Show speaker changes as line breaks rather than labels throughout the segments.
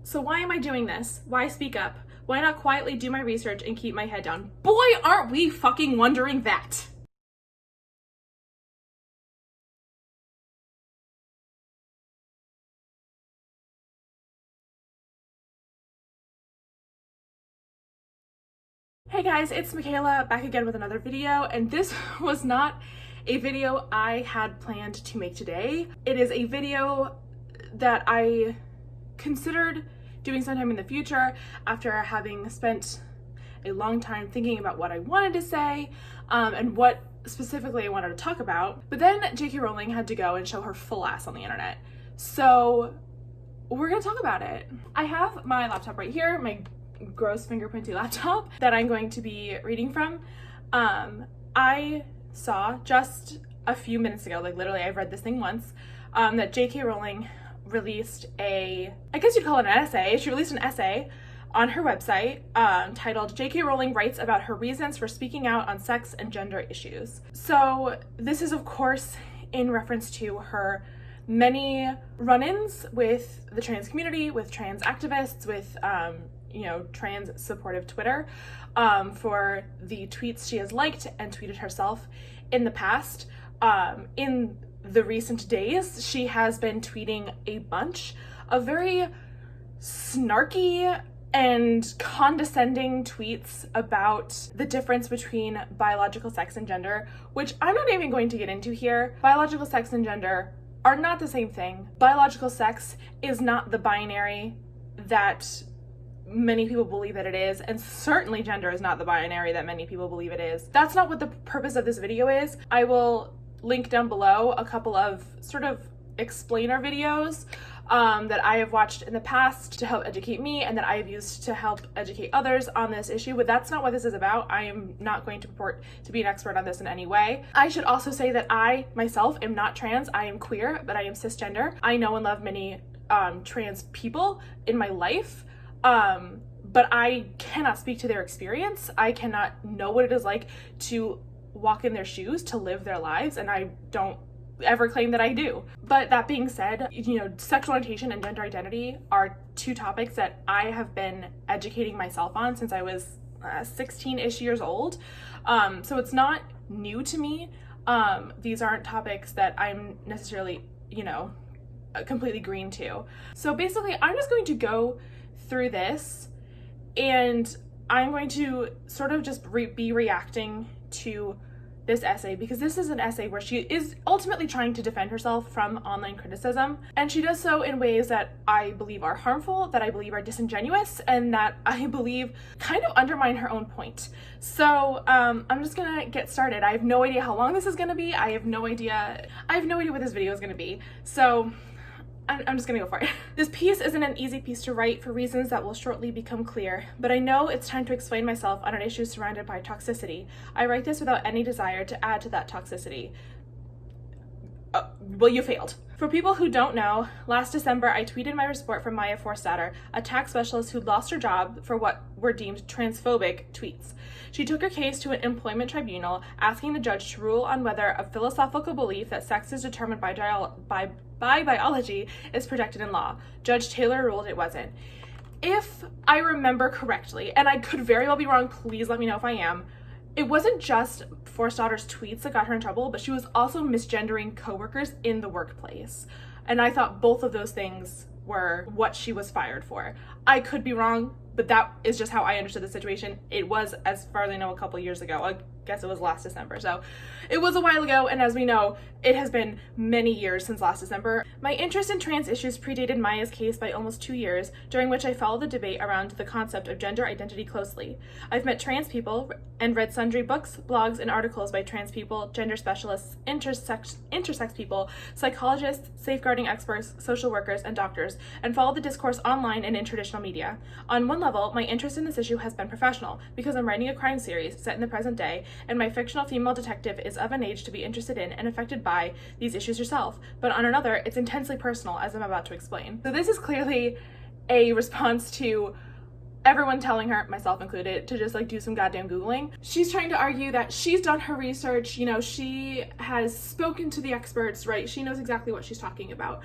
So why am I doing this? Why speak up? Why not quietly do my research and keep my head down? Boy, aren't we fucking wondering that! Hey guys, it's Michaela back again with another video, and this was not a video I had planned to make today. It is a video that I considered doing sometime in the future after having spent a long time thinking about what I wanted to say and what specifically I wanted to talk about. But then J.K. Rowling had to go and show her full ass on the internet. So we're gonna talk about it. I have my laptop right here, my gross fingerprinty laptop that I'm going to be reading from. I saw just a few minutes ago, like literally I've read this thing once, that J.K. Rowling released I guess you'd call it an essay. She released an essay on her website titled J.K. Rowling Writes About Her Reasons for Speaking Out on Sex and Gender Issues. So this is of course in reference to her many run-ins with the trans community, with trans activists, with trans supportive Twitter, for the tweets she has liked and tweeted herself in the past. In the recent days, she has been tweeting a bunch of very snarky and condescending tweets about the difference between biological sex and gender, which I'm not even going to get into here. Biological sex and gender are not the same thing. Biological sex is not the binary that many people believe that it is, and certainly gender is not the binary that many people believe it is. That's not what the purpose of this video is. I will link down below a couple of sort of explainer videos that I have watched in the past to help educate me and that I have used to help educate others on this issue, but that's not what this is about. I am not going to purport to be an expert on this in any way. I should also say that I myself am not trans. I am queer, but I am cisgender. I know and love many trans people in my life, but I cannot speak to their experience. I cannot know what it is like to walk in their shoes, to live their lives, and I don't ever claim that I do. But that being said, sexual orientation and gender identity are two topics that I have been educating myself on since I was 16-ish years old. So it's not new to me. These aren't topics that I'm necessarily, completely green to. So basically, I'm just going to go through this and I'm going to sort of just be reacting to this essay, because this is an essay where she is ultimately trying to defend herself from online criticism, and she does so in ways that I believe are harmful, that I believe are disingenuous, and that I believe kind of undermine her own point. So I'm just gonna get started. I have no idea how long this is gonna be. I have no idea what this video is gonna be. So I'm just gonna go for it. This piece isn't an easy piece to write for reasons that will shortly become clear, but I know it's time to explain myself on an issue surrounded by toxicity. I write this without any desire to add to that toxicity. Well, you failed. For people who don't know, last December I tweeted my support for Maya Forstater, a tax specialist who lost her job for what were deemed transphobic tweets. She took her case to an employment tribunal, asking the judge to rule on whether a philosophical belief that sex is determined by biology is protected in law. Judge Taylor ruled it wasn't. If I remember correctly, and I could very well be wrong, please let me know if I am, it wasn't just Forstater's tweets that got her in trouble, but she was also misgendering coworkers in the workplace. And I thought both of those things were what she was fired for. I could be wrong, but that is just how I understood the situation. It was, as far as I know, a couple years ago. I guess it was last December. So it was a while ago, and as we know, it has been many years since last December. My interest in trans issues predated Maya's case by almost 2 years, during which I followed the debate around the concept of gender identity closely. I've met trans people and read sundry books, blogs, and articles by trans people, gender specialists, intersex people, psychologists, safeguarding experts, social workers, and doctors, and followed the discourse online and in traditional media. On one level, my interest in this issue has been professional, because I'm writing a crime series set in the present day, and my fictional female detective is of an age to be interested in and affected by these issues herself. But on another, it's intensely personal, as I'm about to explain. So this is clearly a response to everyone telling her, myself included, to just like do some goddamn Googling. She's trying to argue that she's done her research, you know, she has spoken to the experts, right? She knows exactly what she's talking about.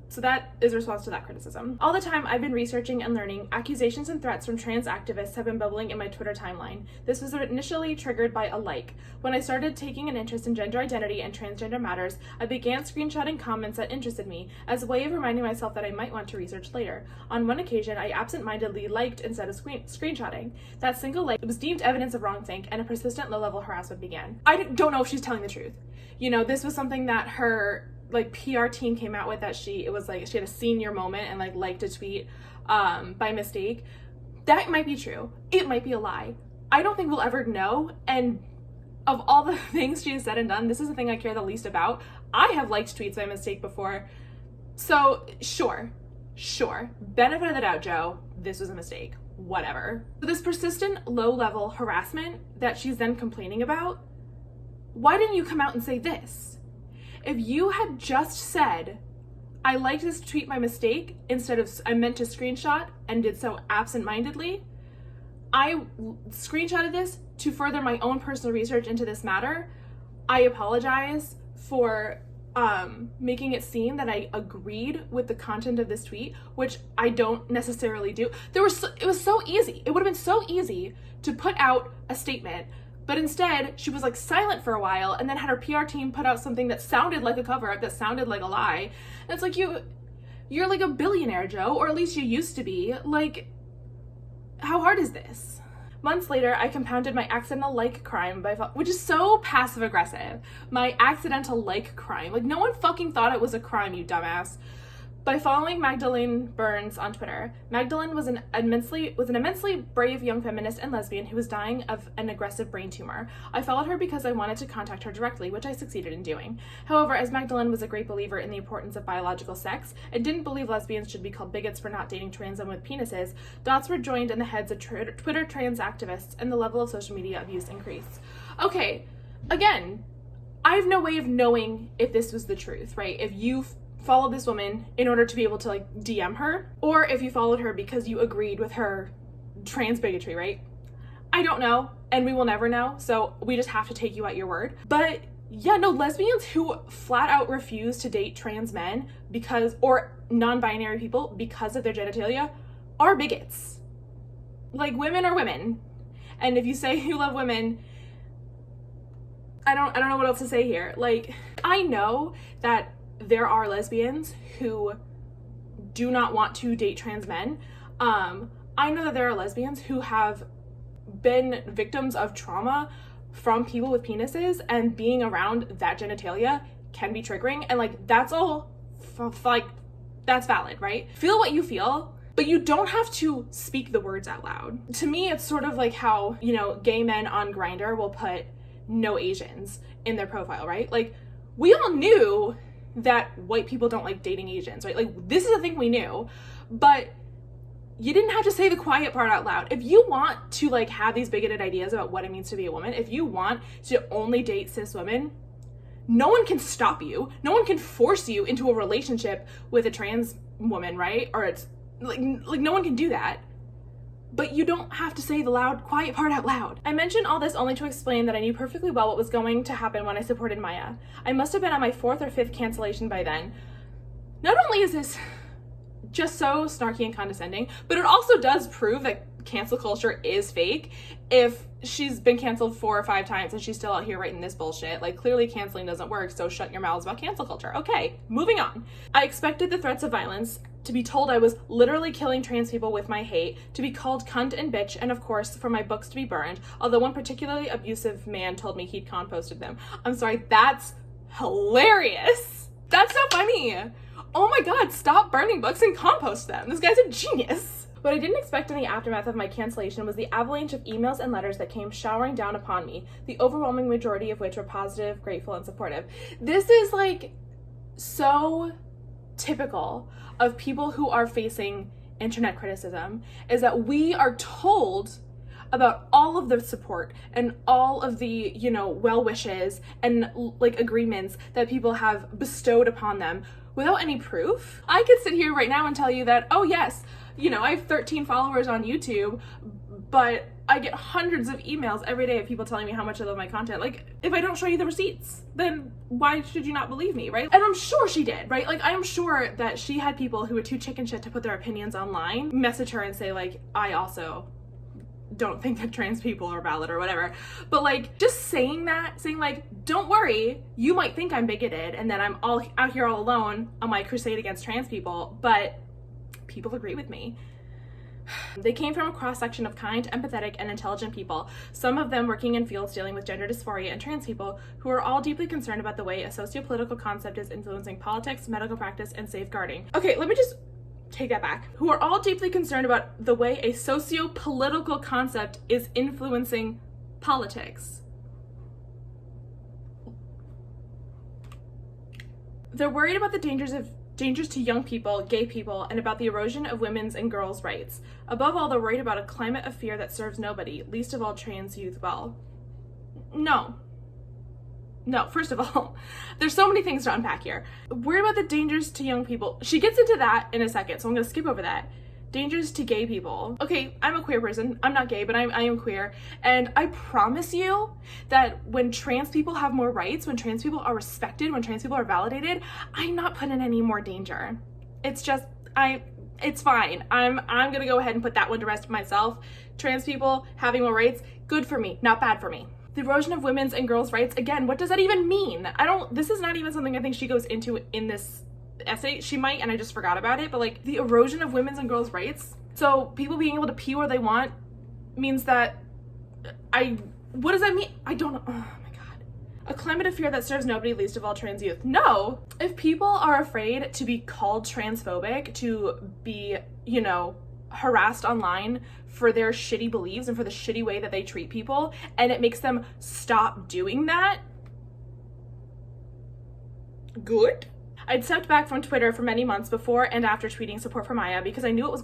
So that is a response to that criticism. All the time I've been researching and learning, accusations and threats from trans activists have been bubbling in my Twitter timeline. This was initially triggered by a like. When I started taking an interest in gender identity and transgender matters, I began screenshotting comments that interested me as a way of reminding myself that I might want to research later. On one occasion, I absent-mindedly liked instead of screenshotting. That single like was deemed evidence of wrongthink, and a persistent low-level harassment began. I don't know if she's telling the truth. You know, this was something that her like PR team came out with, that it was like she had a senior moment and like liked a tweet by mistake. That might be true. It might be a lie. I don't think we'll ever know. And of all the things she has said and done, this is the thing I care the least about. I have liked tweets by mistake before. So sure. Benefit of the doubt, Joe. This was a mistake. Whatever. So this persistent low-level harassment that she's then complaining about, why didn't you come out and say this? If you had just said, I liked this tweet by mistake, instead of I meant to screenshot and did so absent-mindedly, I screenshotted this to further my own personal research into this matter. I apologize for making it seem that I agreed with the content of this tweet, which I don't necessarily do. It was so easy. It would have been so easy to put out a statement, but instead she was like silent for a while and then had her PR team put out something that sounded like a cover-up, that sounded like a lie. And it's like, you're like a billionaire, Joe, or at least you used to be. Like, how hard is this? Months later, I compounded my accidental like crime which is so passive aggressive. My accidental like crime. Like, no one fucking thought it was a crime, you dumbass. By following Magdalene Burns on Twitter. Magdalene was an immensely brave young feminist and lesbian who was dying of an aggressive brain tumor. I followed her because I wanted to contact her directly, which I succeeded in doing. However, as Magdalene was a great believer in the importance of biological sex and didn't believe lesbians should be called bigots for not dating trans women with penises, dots were joined in the heads of Twitter trans activists, and the level of social media abuse increased. Okay, again, I have no way of knowing if this was the truth, right? If you followed this woman in order to be able to like DM her, or if you followed her because you agreed with her trans bigotry, right? I don't know, and we will never know, so we just have to take you at your word. But yeah, no, lesbians who flat out refuse to date trans men or non-binary people because of their genitalia are bigots. Like, women are women. And if you say you love women, I don't know what else to say here. Like, I know that there are lesbians who do not want to date trans men. I know that there are lesbians who have been victims of trauma from people with penises, and being around that genitalia can be triggering, and like, that's all like, that's valid, right? Feel what you feel, but you don't have to speak the words out loud. To me, it's sort of like how, you know, gay men on Grindr will put no Asians in their profile, right? Like, we all knew that white people don't like dating Asians, right? Like, this is a thing we knew, but you didn't have to say the quiet part out loud. If you want to like have these bigoted ideas about what it means to be a woman, if you want to only date cis women, no one can stop you. No one can force you into a relationship with a trans woman, right? Or it's like no one can do that. But you don't have to say the loud, quiet part out loud. I mention all this only to explain that I knew perfectly well what was going to happen when I supported Maya. I must have been on my 4th or 5th cancellation by then. Not only is this just so snarky and condescending, but it also does prove that cancel culture is fake. If she's been canceled 4 or 5 times and she's still out here writing this bullshit, like, clearly canceling doesn't work, so shut your mouths about cancel culture. Okay, moving on. I expected the threats of violence, to be told I was literally killing trans people with my hate, to be called cunt and bitch, and of course for my books to be burned, although one particularly abusive man told me he'd composted them. I'm sorry, that's hilarious. That's so funny. Oh my god, stop burning books and compost them. This guy's a genius. What I didn't expect in the aftermath of my cancellation was the avalanche of emails and letters that came showering down upon me, the overwhelming majority of which were positive, grateful, and supportive. This is like so typical of people who are facing internet criticism, is that we are told about all of the support and all of the, you know, well wishes and like agreements that people have bestowed upon them without any proof. I could sit here right now and tell you that, oh yes, You know, I have 13 followers on YouTube, but I get hundreds of emails every day of people telling me how much they love my content. Like, if I don't show you the receipts, then why should you not believe me, right? And I'm sure she did, right? Like, I'm sure that she had people who were too chicken shit to put their opinions online message her and say, like, I also don't think that trans people are valid or whatever. But like, just saying that, saying like, don't worry, you might think I'm bigoted and that I'm all out here all alone on my crusade against trans people, but people agree with me. They came from a cross-section of kind, empathetic, and intelligent people, some of them working in fields dealing with gender dysphoria and trans people, who are all deeply concerned about the way a socio-political concept is influencing politics, medical practice, and safeguarding. Okay, let me just take that back. Who are all deeply concerned about the way a socio-political concept is influencing politics. They're worried about the dangers to young people, gay people, and about the erosion of women's and girls' rights. Above all, they're worried about a climate of fear that serves nobody, least of all trans youth well. No, first of all, there's so many things to unpack here. Worried about the dangers to young people. She gets into that in a second, so I'm gonna skip over that. Dangers to gay people. Okay, I'm a queer person. I'm not gay, but I am queer. And I promise you that when trans people have more rights, when trans people are respected, when trans people are validated, I'm not put in any more danger. It's just, it's fine. I'm gonna go ahead and put that one to rest myself. Trans people having more rights, good for me, not bad for me. The erosion of women's and girls' rights, again, what does that even mean? This is not even something I think she goes into in this essay. She might, and I just forgot about it, but like the erosion of women's and girls' rights. So people being able to pee where they want means that what does that mean? I don't know. Oh my God. A climate of fear that serves nobody, least of all trans youth. No, if people are afraid to be called transphobic, to be, you know, harassed online for their shitty beliefs and for the shitty way that they treat people, and it makes them stop doing that, good. I'd stepped back from Twitter for many months before and after tweeting support for Maya because I knew it was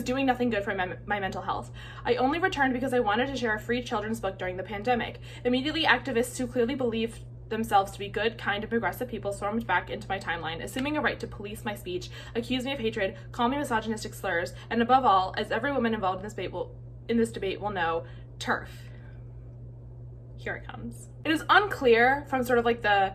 doing nothing good for my mental health. I only returned because I wanted to share a free children's book during the pandemic. Immediately, activists who clearly believed themselves to be good, kind, and progressive people stormed back into my timeline, assuming a right to police my speech, accuse me of hatred, call me misogynistic slurs, and above all, as every woman involved in this debate will know, TERF. Here it comes. It is unclear from sort of like the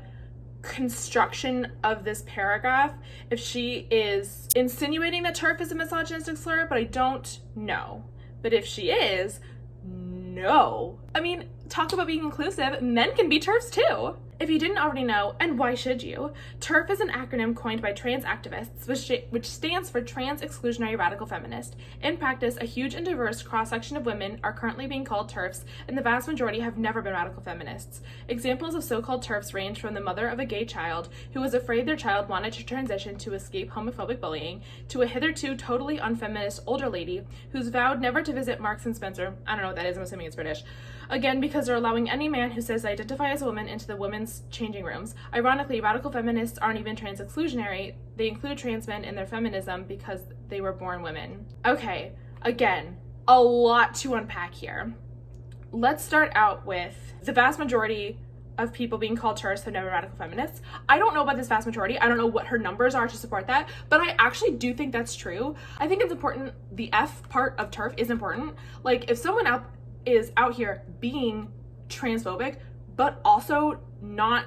construction of this paragraph if she is insinuating that TERF is a misogynistic slur, but I don't know. But if she is, no. I mean, talk about being inclusive, men can be TERFs too. If you didn't already know, and why should you, TERF is an acronym coined by trans activists, which stands for Trans Exclusionary Radical Feminist. In practice, a huge and diverse cross-section of women are currently being called TERFs, and the vast majority have never been radical feminists. Examples of so-called TERFs range from the mother of a gay child who was afraid their child wanted to transition to escape homophobic bullying, to a hitherto totally unfeminist older lady who's vowed never to visit Marks and Spencer. I don't know what that is, I'm assuming it's British. Again, because they're allowing any man who says they identify as a woman into the women's changing rooms. Ironically, radical feminists aren't even trans exclusionary. They include trans men in their feminism because they were born women. Okay, again, a lot to unpack here. Let's start out with the vast majority of people being called TERFs have never been radical feminists. I don't know about this vast majority. I don't know what her numbers are to support that, but I actually do think that's true. I think it's important. The F part of TERF is important. Like, if someone is out here being transphobic, but also not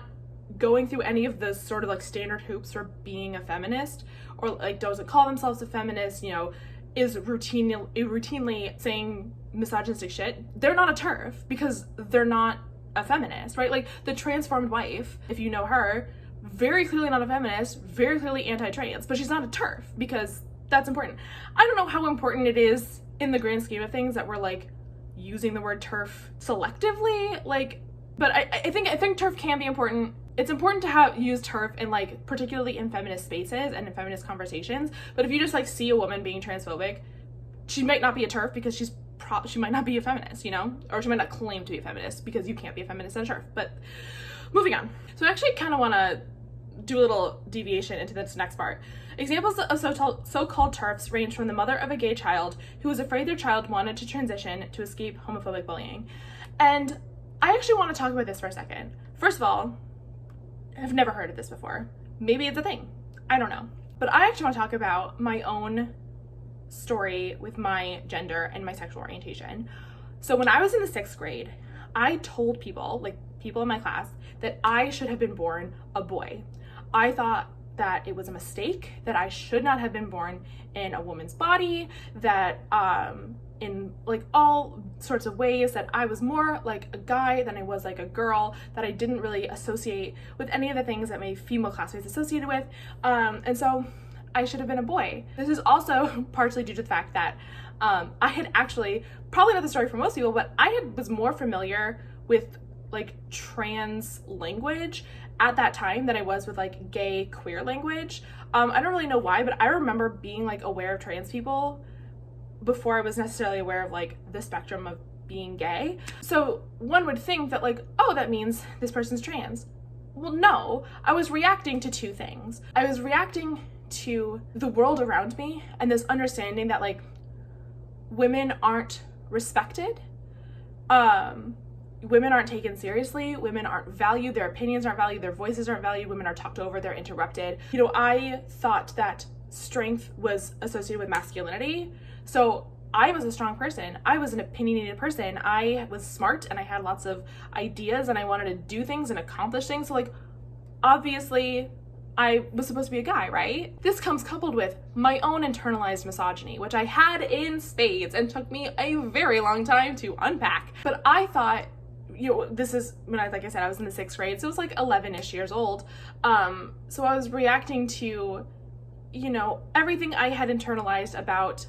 going through any of the sort of like standard hoops for being a feminist, or like doesn't call themselves a feminist, you know, is routinely saying misogynistic shit, they're not a TERF because they're not a feminist, right? Like the transformed wife, if you know her, very clearly not a feminist, very clearly anti-trans, but she's not a TERF because that's important. I don't know how important it is in the grand scheme of things that we're like using the word TERF selectively, like, but I think TERF can be important. It's important to use TERF in like particularly in feminist spaces and in feminist conversations. But if you just like see a woman being transphobic, she might not be a TERF because she might not be a feminist, you know, or she might not claim to be a feminist because you can't be a feminist and a TERF. But moving on. So I actually kind of want to do a little deviation into this next part. Examples of so-called TERFs range from the mother of a gay child who was afraid their child wanted to transition to escape homophobic bullying. And I actually want to talk about this for a second. First of all, I've never heard of this before. Maybe it's a thing. I don't know. But I actually want to talk about my own story with my gender and my sexual orientation. So when I was in the 6th grade, I told people, like people in my class, that I should have been born a boy. I thought that it was a mistake, that I should not have been born in a woman's body, that in like all sorts of ways that I was more like a guy than I was like a girl, that I didn't really associate with any of the things that my female classmates associated with, and so I should have been a boy. This is also partially due to the fact that I had actually, probably not the story for most people, but was more familiar with like trans language at that time than I was with like gay queer language. I don't really know why, but I remember being like aware of trans people before I was necessarily aware of like the spectrum of being gay. So one would think that like, oh, that means this person's trans. Well, no, I was reacting to two things. I was reacting to the world around me and this understanding that like women aren't respected, women aren't taken seriously, women aren't valued, their opinions aren't valued, their voices aren't valued, women are talked over, they're interrupted. You know, I thought that strength was associated with masculinity. So I was a strong person. I was an opinionated person. I was smart and I had lots of ideas and I wanted to do things and accomplish things. So like, obviously I was supposed to be a guy, right? This comes coupled with my own internalized misogyny, which I had in spades and took me a very long time to unpack. But I thought, you know, this is when like I said, I was in the 6th grade, so it was like 11-ish years old. So I was reacting to, you know, everything I had internalized about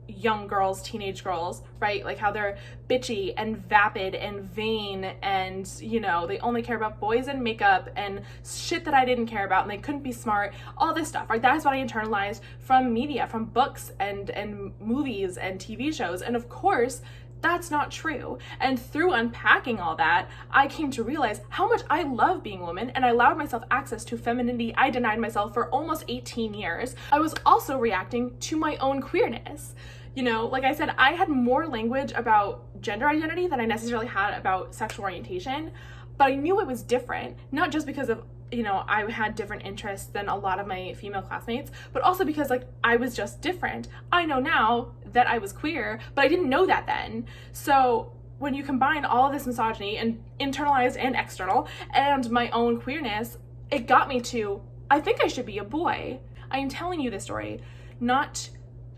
young girls, teenage girls, right? Like how they're bitchy and vapid and vain and, you know, they only care about boys and makeup and shit that I didn't care about and they couldn't be smart, all this stuff, right? That's what I internalized from media, from books and movies and TV shows. And of course, that's not true. And through unpacking all that, I came to realize how much I love being a woman and I allowed myself access to femininity I denied myself for almost 18 years. I was also reacting to my own queerness. You know, like I said, I had more language about gender identity than I necessarily had about sexual orientation, but I knew it was different, not just because of, you know, I had different interests than a lot of my female classmates, but also because like I was just different. I know now that I was queer, but I didn't know that then. So when you combine all of this misogyny and internalized and external and my own queerness, it got me to, I think I should be a boy. I am telling you this story not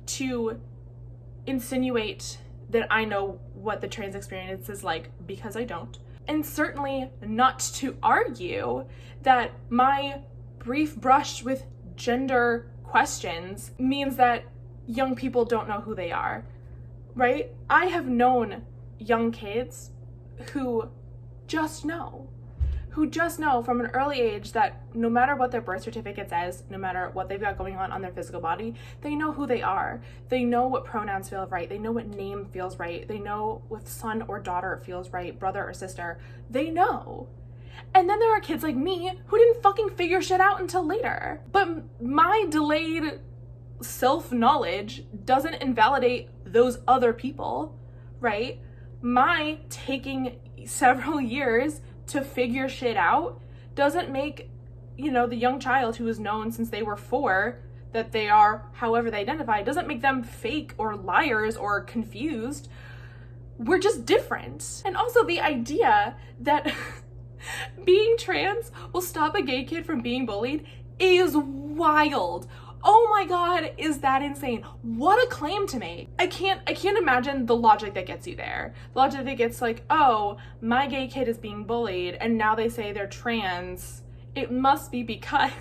to insinuate that I know what the trans experience is like, because I don't. And certainly not to argue that my brief brush with gender questions means that young people don't know who they are, right? I have known young kids who just know from an early age that no matter what their birth certificate says, no matter what they've got going on their physical body, they know who they are. They know what pronouns feel right. They know what name feels right. They know what son or daughter feels right, brother or sister. They know. And then there are kids like me who didn't fucking figure shit out until later. But my delayed self-knowledge doesn't invalidate those other people, right? My taking several years to figure shit out doesn't make, you know, the young child who has known since they were 4 that they are however they identify, doesn't make them fake or liars or confused. We're just different. And also the idea that being trans will stop a gay kid from being bullied is wild. Oh my God, is that insane? What a claim to make. I can't imagine the logic that gets you there. The logic that gets like, oh, my gay kid is being bullied and now they say they're trans. It must be because.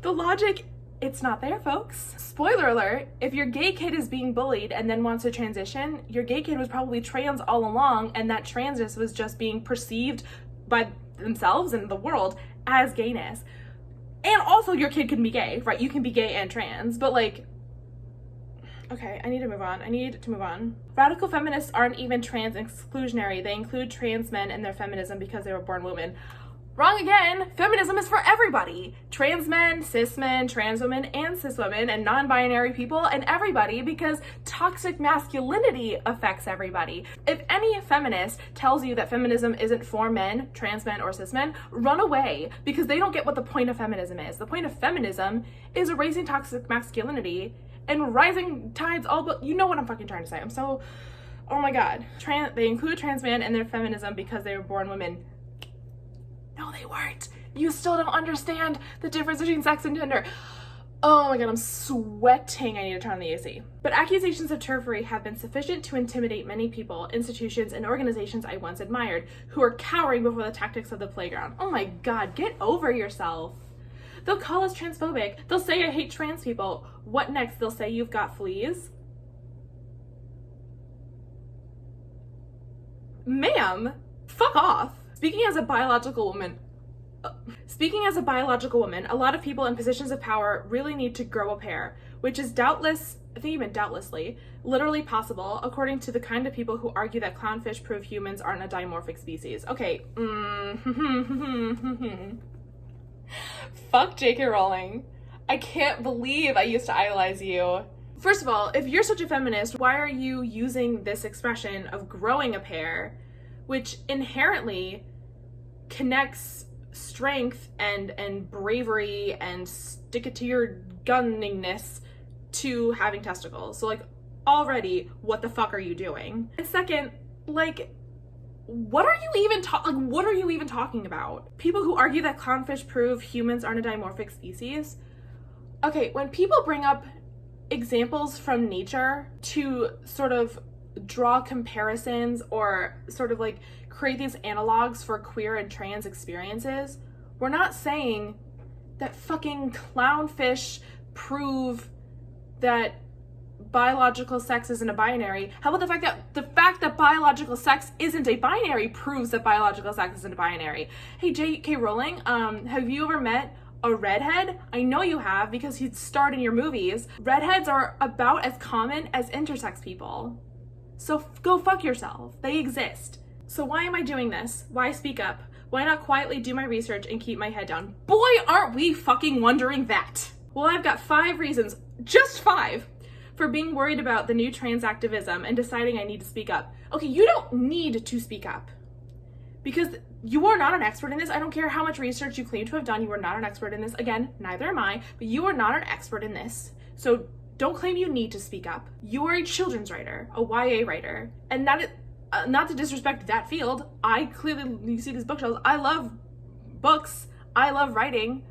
The logic, it's not there, folks. Spoiler alert, if your gay kid is being bullied and then wants to transition, your gay kid was probably trans all along and that transness was just being perceived by themselves and the world as gayness. And also your kid can be gay, right? You can be gay and trans, but like, okay, I need to move on. Radical feminists aren't even trans exclusionary. They include trans men in their feminism because they were born women. Wrong again. Feminism is for everybody. Trans men, cis men, trans women, and cis women, and non-binary people, and everybody, because toxic masculinity affects everybody. If any feminist tells you that feminism isn't for men, trans men, or cis men, run away, because they don't get what the point of feminism is. The point of feminism is erasing toxic masculinity and rising tides all, but you know what I'm fucking trying to say. I'm so, oh my God. They include trans men in their feminism because they were born women. No, they weren't. You still don't understand the difference between sex and gender. Oh my God, I'm sweating. I need to turn on the AC. But accusations of TERFery have been sufficient to intimidate many people, institutions, and organizations I once admired, who are cowering before the tactics of the playground. Oh my God, get over yourself. They'll call us transphobic. They'll say I hate trans people. What next? They'll say you've got fleas? Ma'am, fuck off. Speaking as a biological woman, a lot of people in positions of power really need to grow a pair, which is doubtlessly, literally possible, according to the kind of people who argue that clownfish prove humans aren't a dimorphic species. Okay. Fuck J.K. Rowling. I can't believe I used to idolize you. First of all, if you're such a feminist, why are you using this expression of growing a pair, which inherently connects strength and bravery and stick it to your gunningness to having testicles? So like, already, what the fuck are you doing? And second, like, what are you even talking about? People who argue that clownfish prove humans aren't a dimorphic species. Okay, when people bring up examples from nature to sort of draw comparisons or sort of like create these analogs for queer and trans experiences, we're not saying that fucking clownfish prove that biological sex isn't a binary. How about the fact that biological sex isn't a binary proves that biological sex isn't a binary? Hey, J.K. Rowling, have you ever met a redhead? I know you have, because he'd starred in your movies. Redheads are about as common as intersex people. So go fuck yourself. They exist. So why am I doing this? Why speak up? Why not quietly do my research and keep my head down? Boy, aren't we fucking wondering that. Well, I've got 5 reasons, just 5, for being worried about the new trans activism and deciding I need to speak up. Okay, you don't need to speak up because you are not an expert in this. I don't care how much research you claim to have done. You are not an expert in this. Again, neither am I, but you are not an expert in this. So don't claim you need to speak up. You are a children's writer, a YA writer, and that is, not to disrespect that field. I clearly, you see these bookshelves, I love books, I love writing.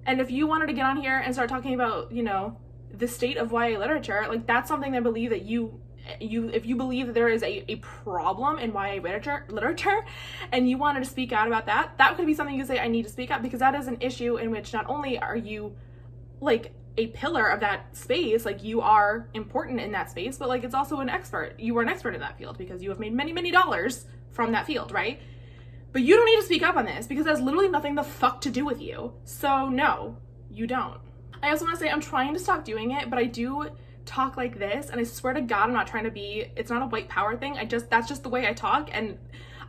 And if you wanted to get on here and start talking about, you know, the state of YA literature, like that's something I believe that if you believe that there is a problem in YA literature and you wanted to speak out about that, that could be something you say, I need to speak up, because that is an issue in which not only are you like a pillar of that space, like you are important in that space, but like it's also you are an expert in that field because you have made many dollars from that field, right? But you don't need to speak up on this because it has literally nothing the fuck to do with you. So no, you don't. I also want to say I'm trying to stop doing it, but I do talk like this, and I swear to God, I'm not trying to be, it's not a white power thing. That's just the way I talk, and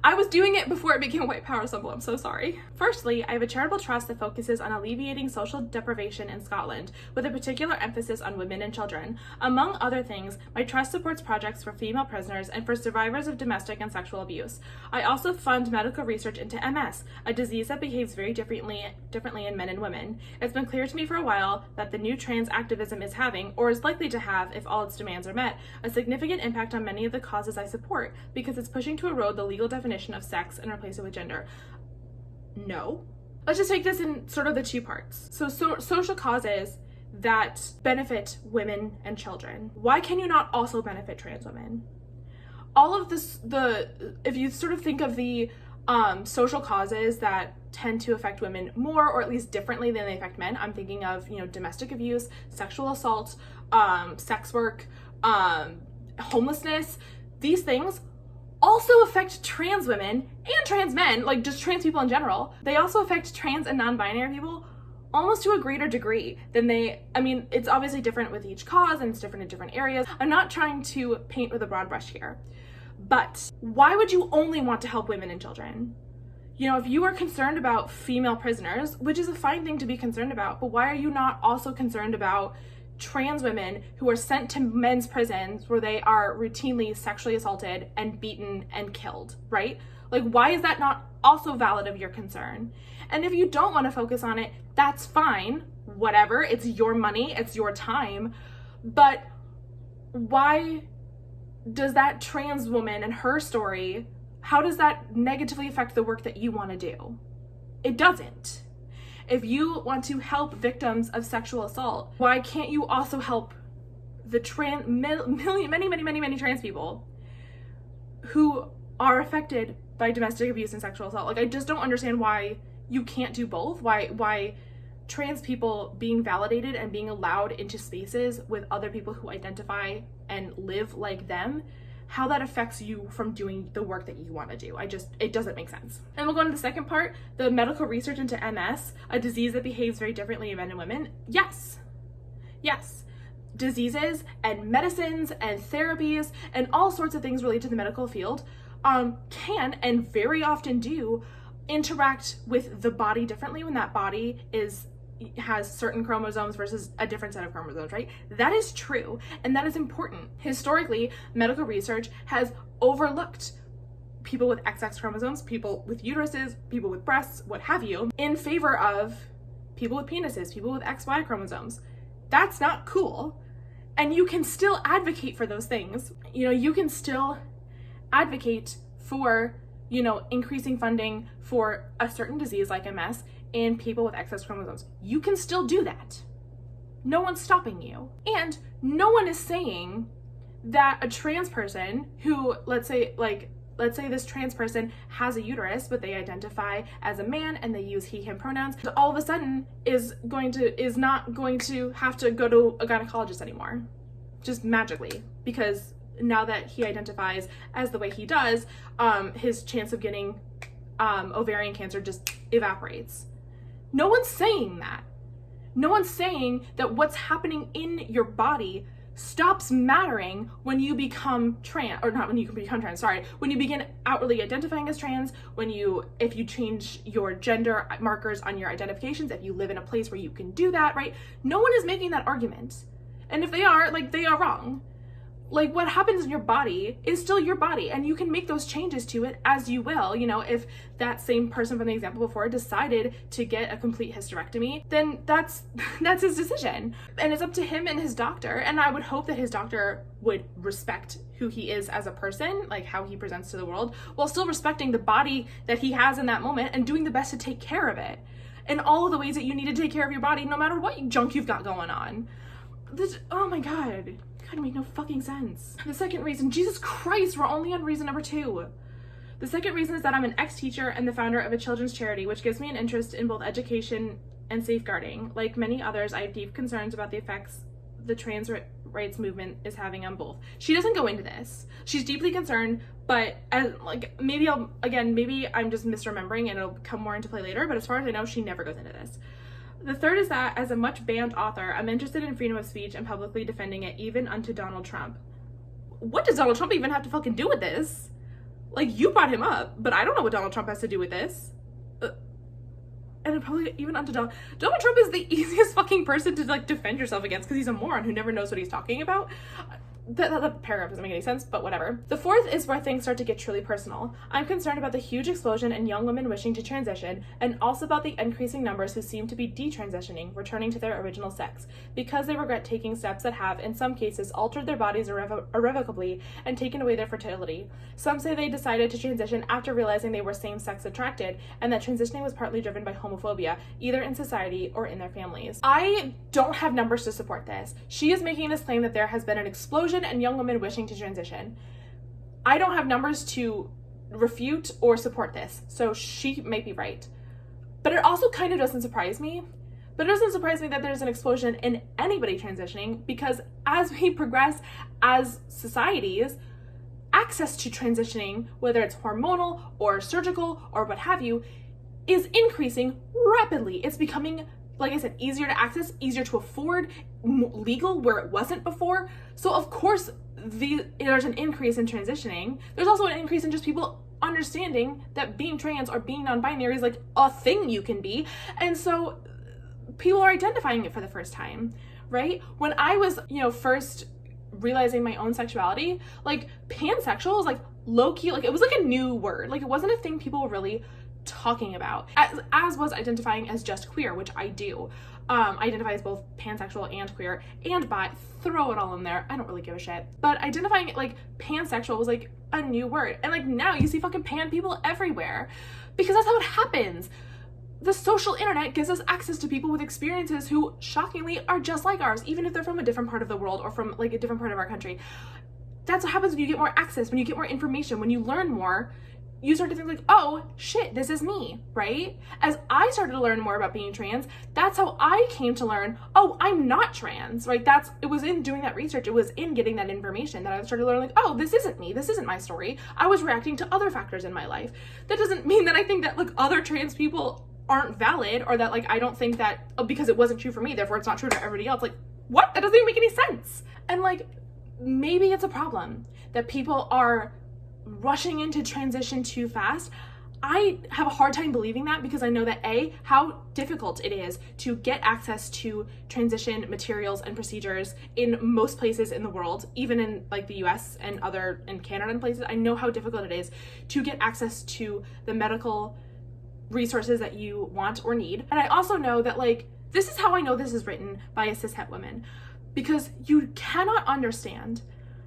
I was doing it before it became a white power symbol. I'm so sorry. Firstly, I have a charitable trust that focuses on alleviating social deprivation in Scotland, with a particular emphasis on women and children. Among other things, my trust supports projects for female prisoners and for survivors of domestic and sexual abuse. I also fund medical research into MS, a disease that behaves very differently in men and women. It's been clear to me for a while that the new trans activism is having, or is likely to have, if all its demands are met, a significant impact on many of the causes I support, because it's pushing to erode the legal definition of sex and replace it with gender. No. Let's just take this in sort of the 2 parts. So social causes that benefit women and children. Why can you not also benefit trans women? All of this, if you sort of think of the social causes that tend to affect women more, or at least differently than they affect men, I'm thinking of, you know, domestic abuse, sexual assault, sex work, homelessness. These things also affect trans women and trans men, like just trans people in general. They also affect trans and non-binary people almost to a greater degree than I mean, it's obviously different with each cause and it's different in different areas. I'm not trying to paint with a broad brush here, but why would you only want to help women and children? You know, if you are concerned about female prisoners, which is a fine thing to be concerned about, but why are you not also concerned about trans women who are sent to men's prisons where they are routinely sexually assaulted and beaten and killed, right? Like, why is that not also valid of your concern? And if you don't want to focus on it, that's fine, whatever, it's your money, it's your time, But why does that trans woman and her story, how does that negatively affect the work that you want to do? It doesn't. If you want to help victims of sexual assault, why can't you also help the many trans people who are affected by domestic abuse and sexual assault? Like, I just don't understand why you can't do both. Why trans people being validated and being allowed into spaces with other people who identify and live like them, how that affects you from doing the work that you want to do. It doesn't make sense. And we'll go into the second part, the medical research into MS, a disease that behaves very differently in men and women. Yes. Diseases and medicines and therapies and all sorts of things related to the medical field can and very often do interact with the body differently when that body has certain chromosomes versus a different set of chromosomes, right? That is true, and that is important. Historically, medical research has overlooked people with XX chromosomes, people with uteruses, people with breasts, what have you, in favor of people with penises, people with XY chromosomes. That's not cool. And you can still advocate for those things. You know, you can still advocate for, increasing funding for a certain disease like MS in people with excess chromosomes. You can still do that. No one's stopping you. And no one is saying that a trans person who, let's say this trans person has a uterus, but they identify as a man and they use he, him pronouns, all of a sudden is not going to have to go to a gynecologist anymore, just magically, because now that he identifies as the way he does, his chance of getting ovarian cancer just evaporates. No one's saying that. No one's saying that what's happening in your body stops mattering when you become trans, or not when you become trans, sorry, when you begin outwardly identifying as trans, if you change your gender markers on your identifications, if you live in a place where you can do that, right? No one is making that argument. And if they are, they are wrong. What happens in your body is still your body, and you can make those changes to it as you will. If that same person from the example before decided to get a complete hysterectomy, then that's his decision. And it's up to him and his doctor, and I would hope that his doctor would respect who he is as a person, how he presents to the world, while still respecting the body that he has in that moment and doing the best to take care of it. In all of the ways that you need to take care of your body, no matter what junk you've got going on. Oh my God. It make no fucking sense. The second reason, Jesus Christ, we're only on reason number 2. The second reason is that I'm an ex-teacher and the founder of a children's charity, which gives me an interest in both education and safeguarding. Like many others, I have deep concerns about the effects the trans rights movement is having on both. She doesn't go into this. She's deeply concerned, but maybe I'm just misremembering and it'll come more into play later, but as far as I know, she never goes into this. The third is that, as a much banned author, I'm interested in freedom of speech and publicly defending it, even unto Donald Trump. What does Donald Trump even have to fucking do with this? You brought him up, but I don't know what Donald Trump has to do with this. And probably even unto Donald Trump is the easiest fucking person to defend yourself against, because he's a moron who never knows what he's talking about. That paragraph doesn't make any sense, but whatever. The fourth is where things start to get truly personal. I'm concerned about the huge explosion in young women wishing to transition, and also about the increasing numbers who seem to be detransitioning, returning to their original sex, because they regret taking steps that have, in some cases, altered their bodies irrevocably and taken away their fertility. Some say they decided to transition after realizing they were same-sex attracted, and that transitioning was partly driven by homophobia, either in society or in their families. I don't have numbers to support this. She is making this claim that there has been an explosion and young women wishing to transition. I don't have numbers to refute or support this, so she may be right. But it also kind of doesn't surprise me. But it doesn't surprise me that there's an explosion in anybody transitioning, because as we progress as societies, access to transitioning, whether it's hormonal or surgical or what have you, is increasing rapidly. It's becoming, like I said, easier to access, easier to afford, legal where it wasn't before. So of course there's an increase in transitioning. There's also an increase in just people understanding that being trans or being non-binary is a thing you can be. And so people are identifying it for the first time, right? When I was, first realizing my own sexuality, pansexual was low-key, it was a new word. It wasn't a thing people were really talking about, as was identifying as just queer, which I do. Identify as both pansexual and queer and bi, throw it all in there, I don't really give a shit. But identifying like pansexual was like a new word, and like now you see fucking pan people everywhere because that's how it happens. The social internet gives us access to people with experiences who shockingly are just like ours, even if they're from a different part of the world or from like a different part of our country. That's what happens when you get more access, when you get more information, when you learn more. You start to think like, oh shit, this is me, right? As I started to learn more about being trans, that's how I came to learn, oh, I'm not trans, right? It was in doing that research, it was in getting that information that I started learning like, oh, this isn't me, this isn't my story. I was reacting to other factors in my life. That doesn't mean that I think that like other trans people aren't valid, or that like I don't think that because it wasn't true for me, therefore it's not true to everybody else. Like, what? That doesn't even make any sense. And like, maybe it's a problem that people are rushing into transition too fast. I have a hard time believing that because I know that A, how difficult it is to get access to transition materials and procedures in most places in the world, even in like the US and in Canada and places. I know how difficult it is to get access to the medical resources that you want or need. And I also know that like, this is how I know this is written by a cishet woman, because you cannot understand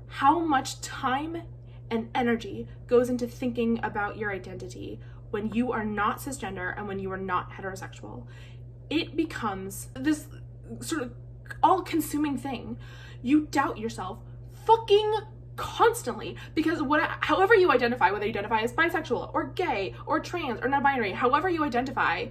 how much time and energy goes into thinking about your identity when you are not cisgender and when you are not heterosexual. It becomes this sort of all-consuming thing. You doubt yourself fucking constantly because however you identify, whether you identify as bisexual or gay or trans or non-binary, however you identify,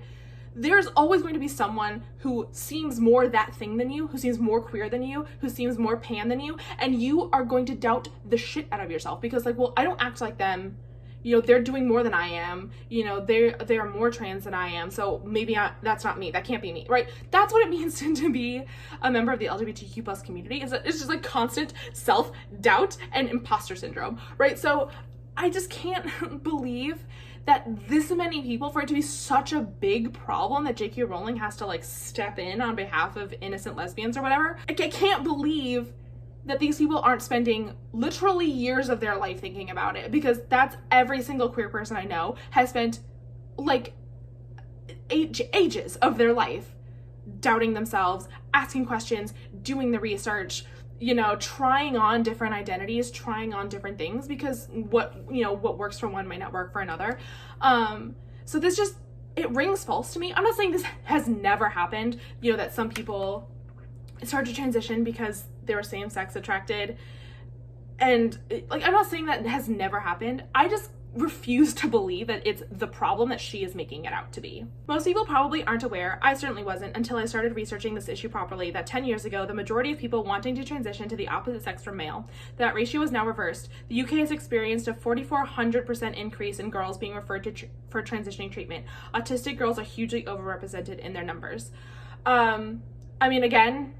there's always going to be someone who seems more that thing than you, who seems more queer than you, who seems more pan than you, and you are going to doubt the shit out of yourself because like, well, I don't act like them, you know, they're doing more than I am, you know, they are more trans than I am, so maybe that's not me, that can't be me, right? That's what it means to be a member of the LGBTQ plus community. It's just like constant self-doubt and imposter syndrome, right? So I just can't believe that this many people, for it to be such a big problem that J.K. Rowling has to like step in on behalf of innocent lesbians or whatever. I can't believe that these people aren't spending literally years of their life thinking about it, because that's every single queer person I know has spent like ages of their life doubting themselves, asking questions, doing the research, you know, trying on different identities, trying on different things, because what works for one might not work for another. So this just, it rings false to me. I'm not saying this has never happened, you know, that some people start to transition because they were same-sex attracted, and like, I'm not saying that has never happened. I just refuse to believe that it's the problem that she is making it out to be. Most people probably aren't aware, I certainly wasn't until I started researching this issue properly, that 10 years ago, the majority of people wanting to transition to the opposite sex from male, that ratio is now reversed. The UK has experienced a 4,400% increase in girls being referred to for transitioning treatment. Autistic girls are hugely overrepresented in their numbers. I mean, again,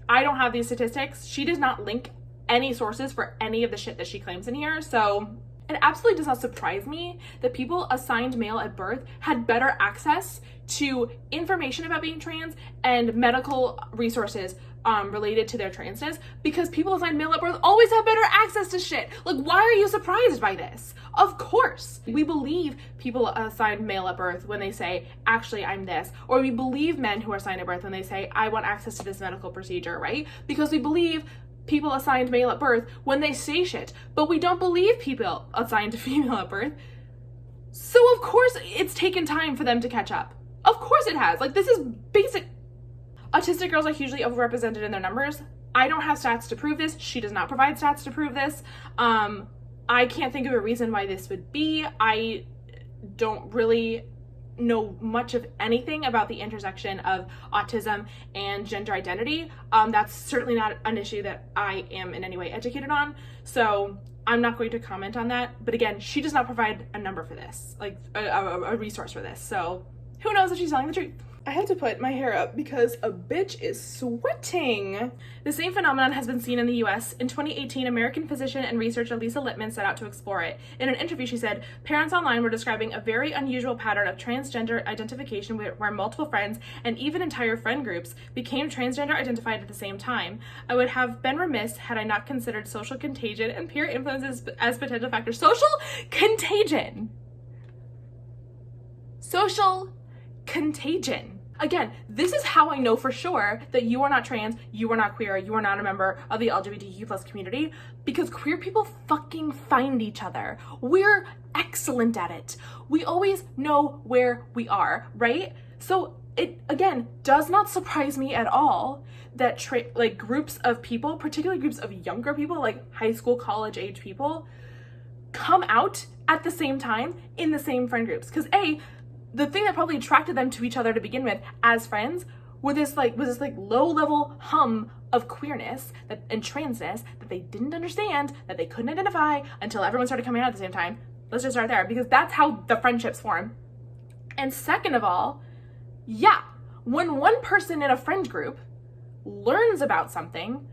I don't have these statistics. She does not link any sources for any of the shit that she claims in here, so it absolutely does not surprise me that people assigned male at birth had better access to information about being trans and medical resources related to their transness, because people assigned male at birth always have better access to shit. Like, why are you surprised by this? Of course. We believe people assigned male at birth when they say, actually, I'm this. Or we believe men who are assigned at birth when they say, I want access to this medical procedure, right? Because we believe people assigned male at birth when they say shit, but we don't believe people assigned female at birth. So of course it's taken time for them to catch up. Of course it has. Like, this is basic. Autistic girls are hugely overrepresented in their numbers. I don't have stats to prove this. She does not provide stats to prove this. I can't think of a reason why this would be. I don't really know much of anything about the intersection of autism and gender identity. That's certainly not an issue that I am in any way educated on, so I'm not going to comment on that. But again, she does not provide a number for this, like a resource for this, so who knows if she's telling the truth. I had to put my hair up because a bitch is sweating. The same phenomenon has been seen in the US. In 2018, American physician and researcher Lisa Lippman set out to explore it. In an interview, she said, parents online were describing a very unusual pattern of transgender identification where multiple friends and even entire friend groups became transgender identified at the same time. I would have been remiss had I not considered social contagion and peer influences as potential factors. Social contagion! social contagion. Again, this is how I know for sure that you are not trans, you are not queer, you are not a member of the LGBTQ+ community, because queer people fucking find each other. We're excellent at it. We always know where we are, right? So it, again, does not surprise me at all that like groups of people, particularly groups of younger people, like high school, college age people, come out at the same time in the same friend groups. Because the thing that probably attracted them to each other to begin with as friends was this low level hum of queerness and transness that they didn't understand, that they couldn't identify until everyone started coming out at the same time. Let's just start there, because that's how the friendships form. And second of all, yeah, when one person in a friend group learns about something,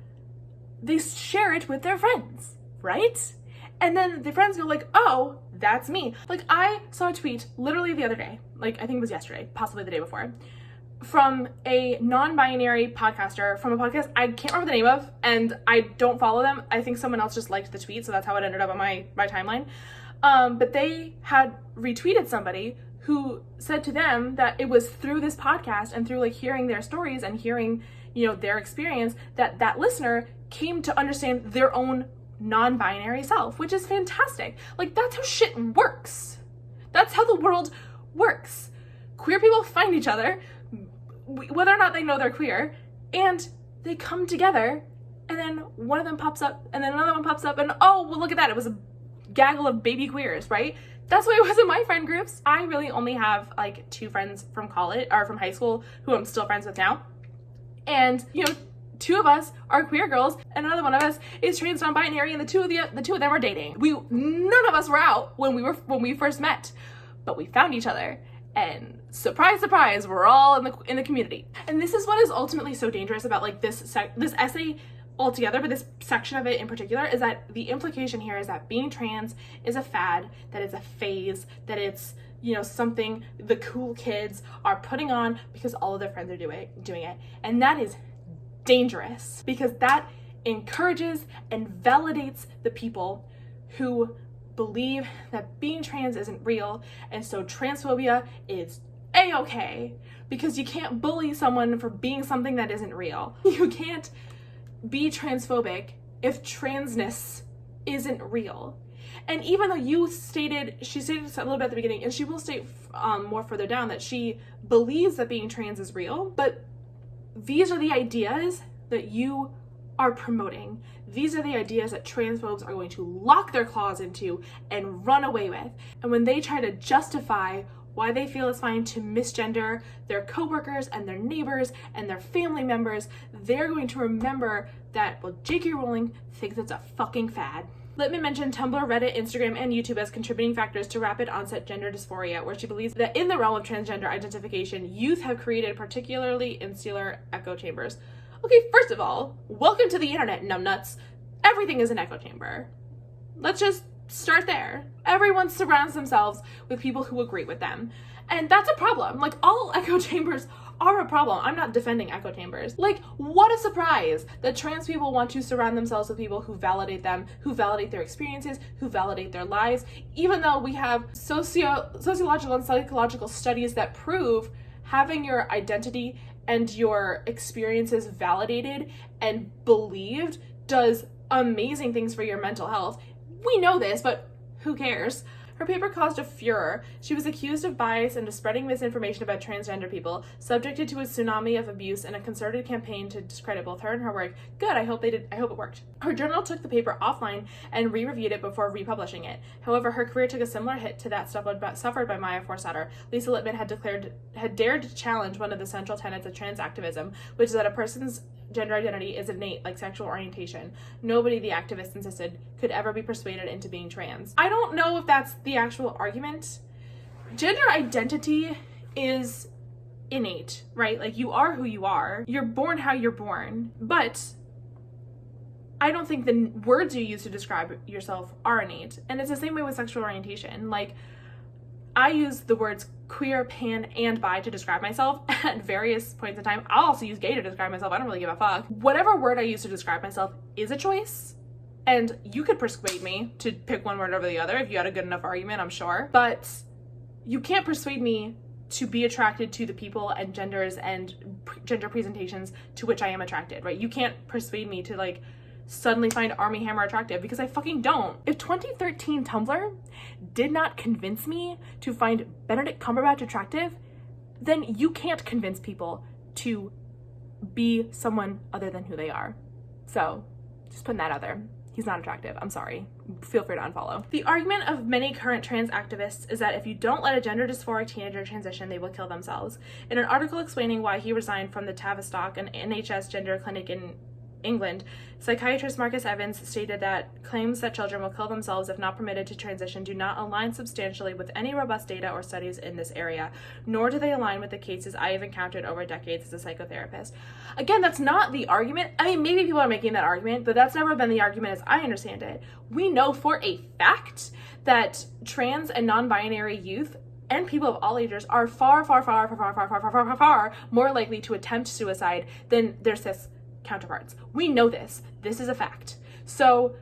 they share it with their friends, right? And then the friends go like, oh, that's me. Like, I saw a tweet literally the other day, like I think it was yesterday, possibly the day before, from a non-binary podcaster from a podcast I can't remember the name of, and I don't follow them. I think someone else just liked the tweet, so that's how it ended up on my timeline. But they had retweeted somebody who said to them that it was through this podcast and through like hearing their stories and hearing, you know, their experience that that listener came to understand their own non-binary self, which is fantastic. Like, that's how shit works. That's how the world works. Queer people find each other, whether or not they know they're queer, and they come together, and then one of them pops up, and then another one pops up, and oh, well, look at that, it was a gaggle of baby queers, right? That's what it was in my friend groups. I really only have like 2 friends from college or from high school who I'm still friends with now. And, you know, 2 of us are queer girls, and another one of us is trans non-binary, and the two of them are dating. None of us were out when we first met, but we found each other, and surprise, surprise, we're all in the community. And this is what is ultimately so dangerous about like this essay altogether, but this section of it in particular, is that the implication here is that being trans is a fad, that it's a phase, that it's, you know, something the cool kids are putting on because all of their friends are doing it, and that is dangerous, because that encourages and validates the people who believe that being trans isn't real, and so transphobia is a-okay, because you can't bully someone for being something that isn't real. You can't be transphobic if transness isn't real. And even though she stated a little bit at the beginning, and she will state more further down, that she believes that being trans is real, but these are the ideas that you are promoting. These are the ideas that transphobes are going to lock their claws into and run away with. And when they try to justify why they feel it's fine to misgender their coworkers and their neighbors and their family members, they're going to remember that, well, J.K. Rowling thinks it's a fucking fad. Let me mention Tumblr, Reddit, Instagram, and YouTube as contributing factors to rapid onset gender dysphoria, where she believes that in the realm of transgender identification, youth have created particularly insular echo chambers. Okay, first of all, welcome to the internet, numbnuts. Everything is an echo chamber. Let's just start there. Everyone surrounds themselves with people who agree with them. And that's a problem. Like, all echo chambers are a problem. I'm not defending echo chambers. Like, what a surprise that trans people want to surround themselves with people who validate them, who validate their experiences, who validate their lives, even though we have sociological and psychological studies that prove having your identity and your experiences validated and believed does amazing things for your mental health. We know this, but who cares? Her paper caused a furor. She was accused of bias and of spreading misinformation about transgender people, subjected to a tsunami of abuse and a concerted campaign to discredit both her and her work. Good, I hope it worked. Her journal took the paper offline and re-reviewed it before republishing it. However, her career took a similar hit to that suffered by Maya Forsater. Lisa Lippman had dared to challenge one of the central tenets of trans activism, which is that a person's gender identity is innate, like sexual orientation. Nobody, the activists insisted, could ever be persuaded into being trans. I don't know if that's the actual argument. Gender identity is innate, right? Like, you are who you are. You're born how you're born. But I don't think the words you use to describe yourself are innate. And it's the same way with sexual orientation. Like, I use the words queer, pan, and bi to describe myself at various points in time. I'll also use gay to describe myself. I don't really give a fuck. Whatever word I use to describe myself is a choice. And you could persuade me to pick one word over the other if you had a good enough argument, I'm sure. But you can't persuade me to be attracted to the people and genders and gender presentations to which I am attracted, right? You can't persuade me to like suddenly find Armie Hammer attractive, because I fucking don't. If 2013 Tumblr did not convince me to find Benedict Cumberbatch attractive, then you can't convince people to be someone other than who they are. So just putting that out there. He's not attractive. I'm sorry. Feel free to unfollow. The argument of many current trans activists is that if you don't let a gender dysphoric teenager transition, they will kill themselves. In an article explaining why he resigned from the Tavistock, an NHS gender clinic in England, psychiatrist Marcus Evans stated that claims that children will kill themselves if not permitted to transition do not align substantially with any robust data or studies in this area, nor do they align with the cases I have encountered over decades as a psychotherapist. Again, that's not the argument. I mean, maybe people are making that argument, but that's never been the argument as I understand it. We know for a fact that trans and non-binary youth and people of all ages are far more likely to attempt suicide than their cis counterparts. We know this. This is a fact. So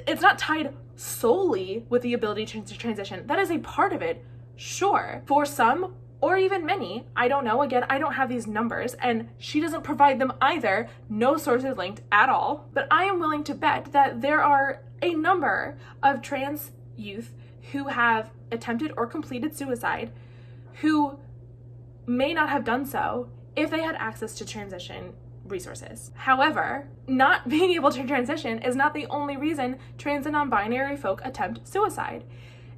it's not tied solely with the ability to transition. That is a part of it, sure. For some, or even many, I don't know. Again, I don't have these numbers, and she doesn't provide them either. No sources linked at all. But I am willing to bet that there are a number of trans youth who have attempted or completed suicide who may not have done so if they had access to transition resources. However, not being able to transition is not the only reason trans and non-binary folk attempt suicide.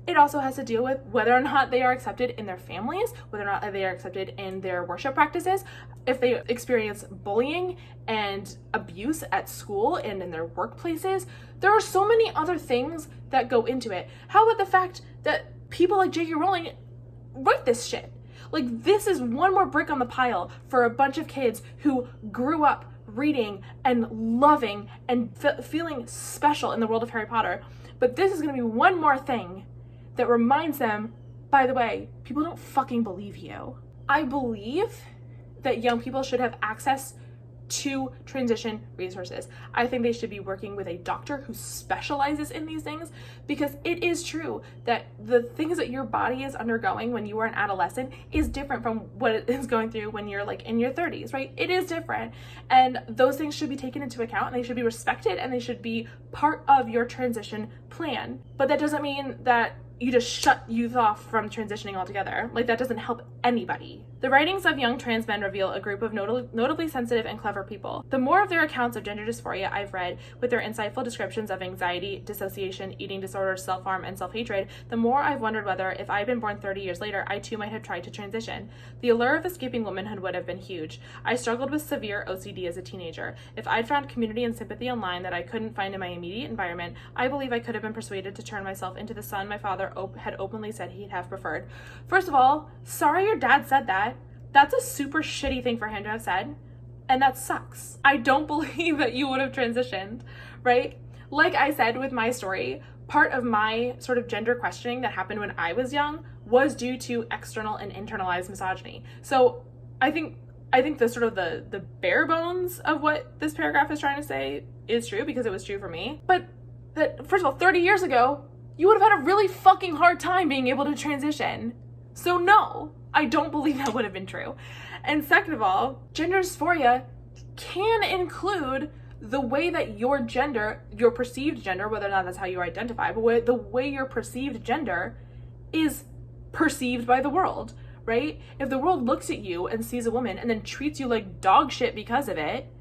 It also has to deal with whether or not they are accepted in their families, whether or not they are accepted in their worship practices, if they experience bullying and abuse at school and in their workplaces. There are so many other things that go into it. How about the fact that people like J.K. Rowling write this shit? Like, this is one more brick on the pile for a bunch of kids who grew up reading and loving and feeling special in the world of Harry Potter. But this is going to be one more thing that reminds them, by the way, people don't fucking believe you. I believe that young people should have access to transition resources. I think they should be working with a doctor who specializes in these things, because it is true that the things that your body is undergoing when you are an adolescent is different from what it is going through when you're like in your 30s, right? It is different. And those things should be taken into account, and they should be respected, and they should be part of your transition plan. But that doesn't mean that you just shut youth off from transitioning altogether. Like, that doesn't help anybody. The writings of young trans men reveal a group of notably sensitive and clever people. The more of their accounts of gender dysphoria I've read, with their insightful descriptions of anxiety, dissociation, eating disorders, self-harm, and self-hatred, the more I've wondered whether, if I had been born 30 years later, I too might have tried to transition. The allure of escaping womanhood would have been huge. I struggled with severe OCD as a teenager. If I'd found community and sympathy online that I couldn't find in my immediate environment, I believe I could have been persuaded to turn myself into the son my father had openly said he'd have preferred. First of all, sorry your dad said that. That's a super shitty thing for him to have said, and that sucks. I don't believe that you would have transitioned, right? Like I said with my story, part of my sort of gender questioning that happened when I was young was due to external and internalized misogyny. So I think the sort of the bare bones of what this paragraph is trying to say is true, because it was true for me. But that, first of all, 30 years ago, you would have had a really fucking hard time being able to transition. So no, I don't believe that would have been true. And second of all, gender dysphoria can include the way that your gender, your perceived gender, whether or not that's how you identify, but the way your perceived gender is perceived by the world, right? If the world looks at you and sees a woman and then treats you like dog shit because of it,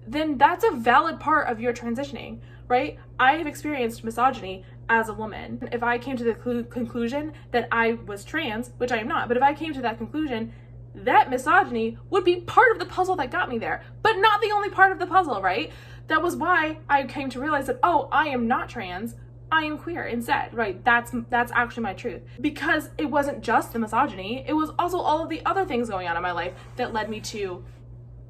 then that's a valid part of your transitioning, right? I have experienced misogyny as a woman. If I came to the conclusion that I was trans, which I am not, but if I came to that conclusion, that misogyny would be part of the puzzle that got me there, but not the only part of the puzzle, right? That was why I came to realize that, oh, I am not trans, I am queer instead, right? That's actually my truth. Because it wasn't just the misogyny, it was also all of the other things going on in my life that led me to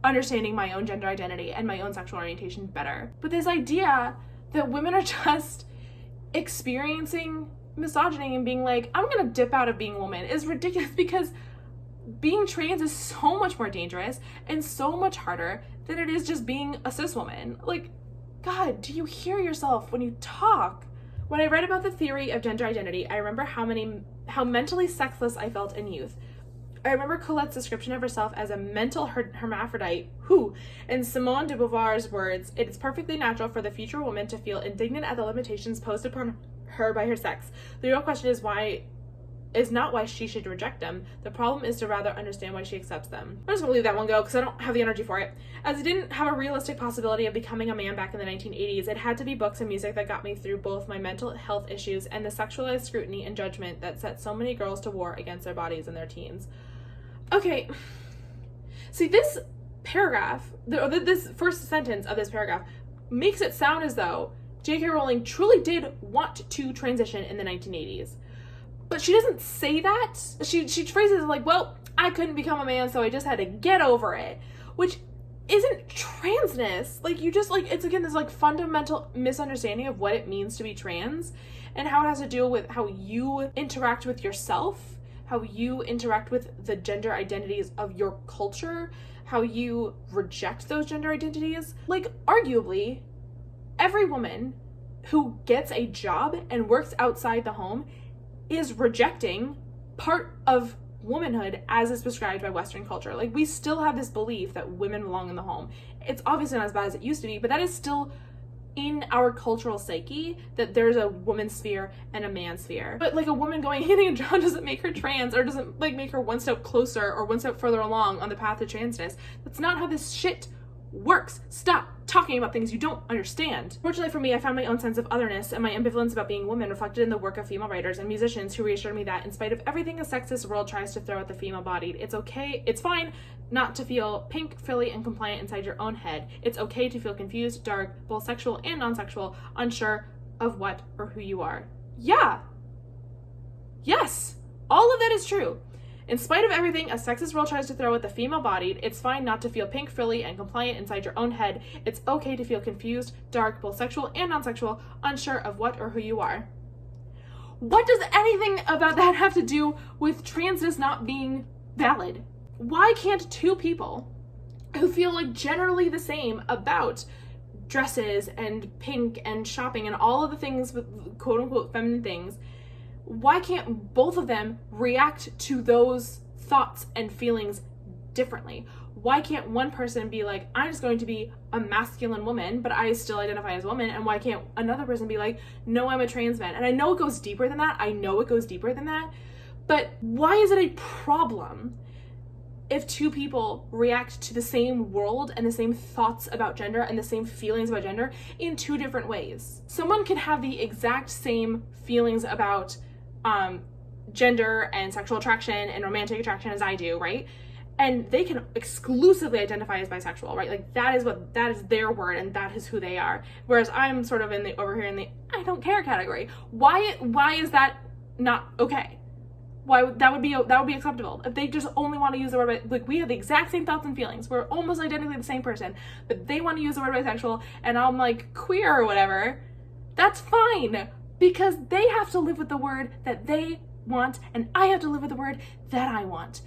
understanding my own gender identity and my own sexual orientation better. But this idea that women are just experiencing misogyny and being like, I'm gonna dip out of being a woman, is ridiculous, because being trans is so much more dangerous and so much harder than it is just being a cis woman. Like, God, do you hear yourself when you talk? When I read about the theory of gender identity, I remember how mentally sexless I felt in youth. I remember Colette's description of herself as a mental hermaphrodite who, in Simone de Beauvoir's words, it is perfectly natural for the future woman to feel indignant at the limitations posed upon her by her sex. The real question is not why she should reject them. The problem is to rather understand why she accepts them. I'm just gonna leave that one go because I don't have the energy for it. As I didn't have a realistic possibility of becoming a man back in the 1980s, it had to be books and music that got me through both my mental health issues and the sexualized scrutiny and judgment that set so many girls to war against their bodies in their teens. Okay, see, this paragraph, this first sentence of this paragraph makes it sound as though J.K. Rowling truly did want to transition in the 1980s. But she doesn't say that. She phrases it like, well, I couldn't become a man, so I just had to get over it, which isn't transness. Like, you just, like, it's again this, like, fundamental misunderstanding of what it means to be trans and how it has to do with how you interact with yourself, how you interact with the gender identities of your culture, how you reject those gender identities. Like, arguably, every woman who gets a job and works outside the home is rejecting part of womanhood as is prescribed by Western culture. Like, we still have this belief that women belong in the home. It's obviously not as bad as it used to be, but that is still in our cultural psyche, that there's a woman's sphere and a man's sphere. But like, a woman going getting a job doesn't make her trans, or doesn't like make her one step closer or one step further along on the path to transness. That's not how this shit works. Stop talking about things you don't understand. Fortunately for me, I found my own sense of otherness and my ambivalence about being a woman reflected in the work of female writers and musicians who reassured me that in spite of everything a sexist world tries to throw at the female-bodied, it's okay, it's fine not to feel pink, frilly, and compliant inside your own head. It's okay to feel confused, dark, both sexual and non-sexual, unsure of what or who you are. Yeah. Yes. All of that is true. In spite of everything a sexist world tries to throw at the female-bodied, it's fine not to feel pink, frilly, and compliant inside your own head. It's okay to feel confused, dark, both sexual and non-sexual, unsure of what or who you are. What does anything about that have to do with transness not being valid? Why can't two people who feel like generally the same about dresses and pink and shopping and all of the things with quote-unquote feminine things, why can't both of them react to those thoughts and feelings differently? Why can't one person be like, I'm just going to be a masculine woman, but I still identify as a woman? And why can't another person be like, no, I'm a trans man? And I know it goes deeper than that. But why is it a problem if two people react to the same world and the same thoughts about gender and the same feelings about gender in two different ways? Someone can have the exact same feelings about gender and sexual attraction and romantic attraction as I do, right? And they can exclusively identify as bisexual, right? Like, that is their word and that is who they are. Whereas I'm sort of over here in the I don't care category. Why is that not okay? Why that would be acceptable if they just only want to use the word, like, we have the exact same thoughts and feelings, we're almost identically the same person, but they want to use the word bisexual and I'm like queer or whatever. That's fine, because they have to live with the word that they want and I have to live with the word that I want.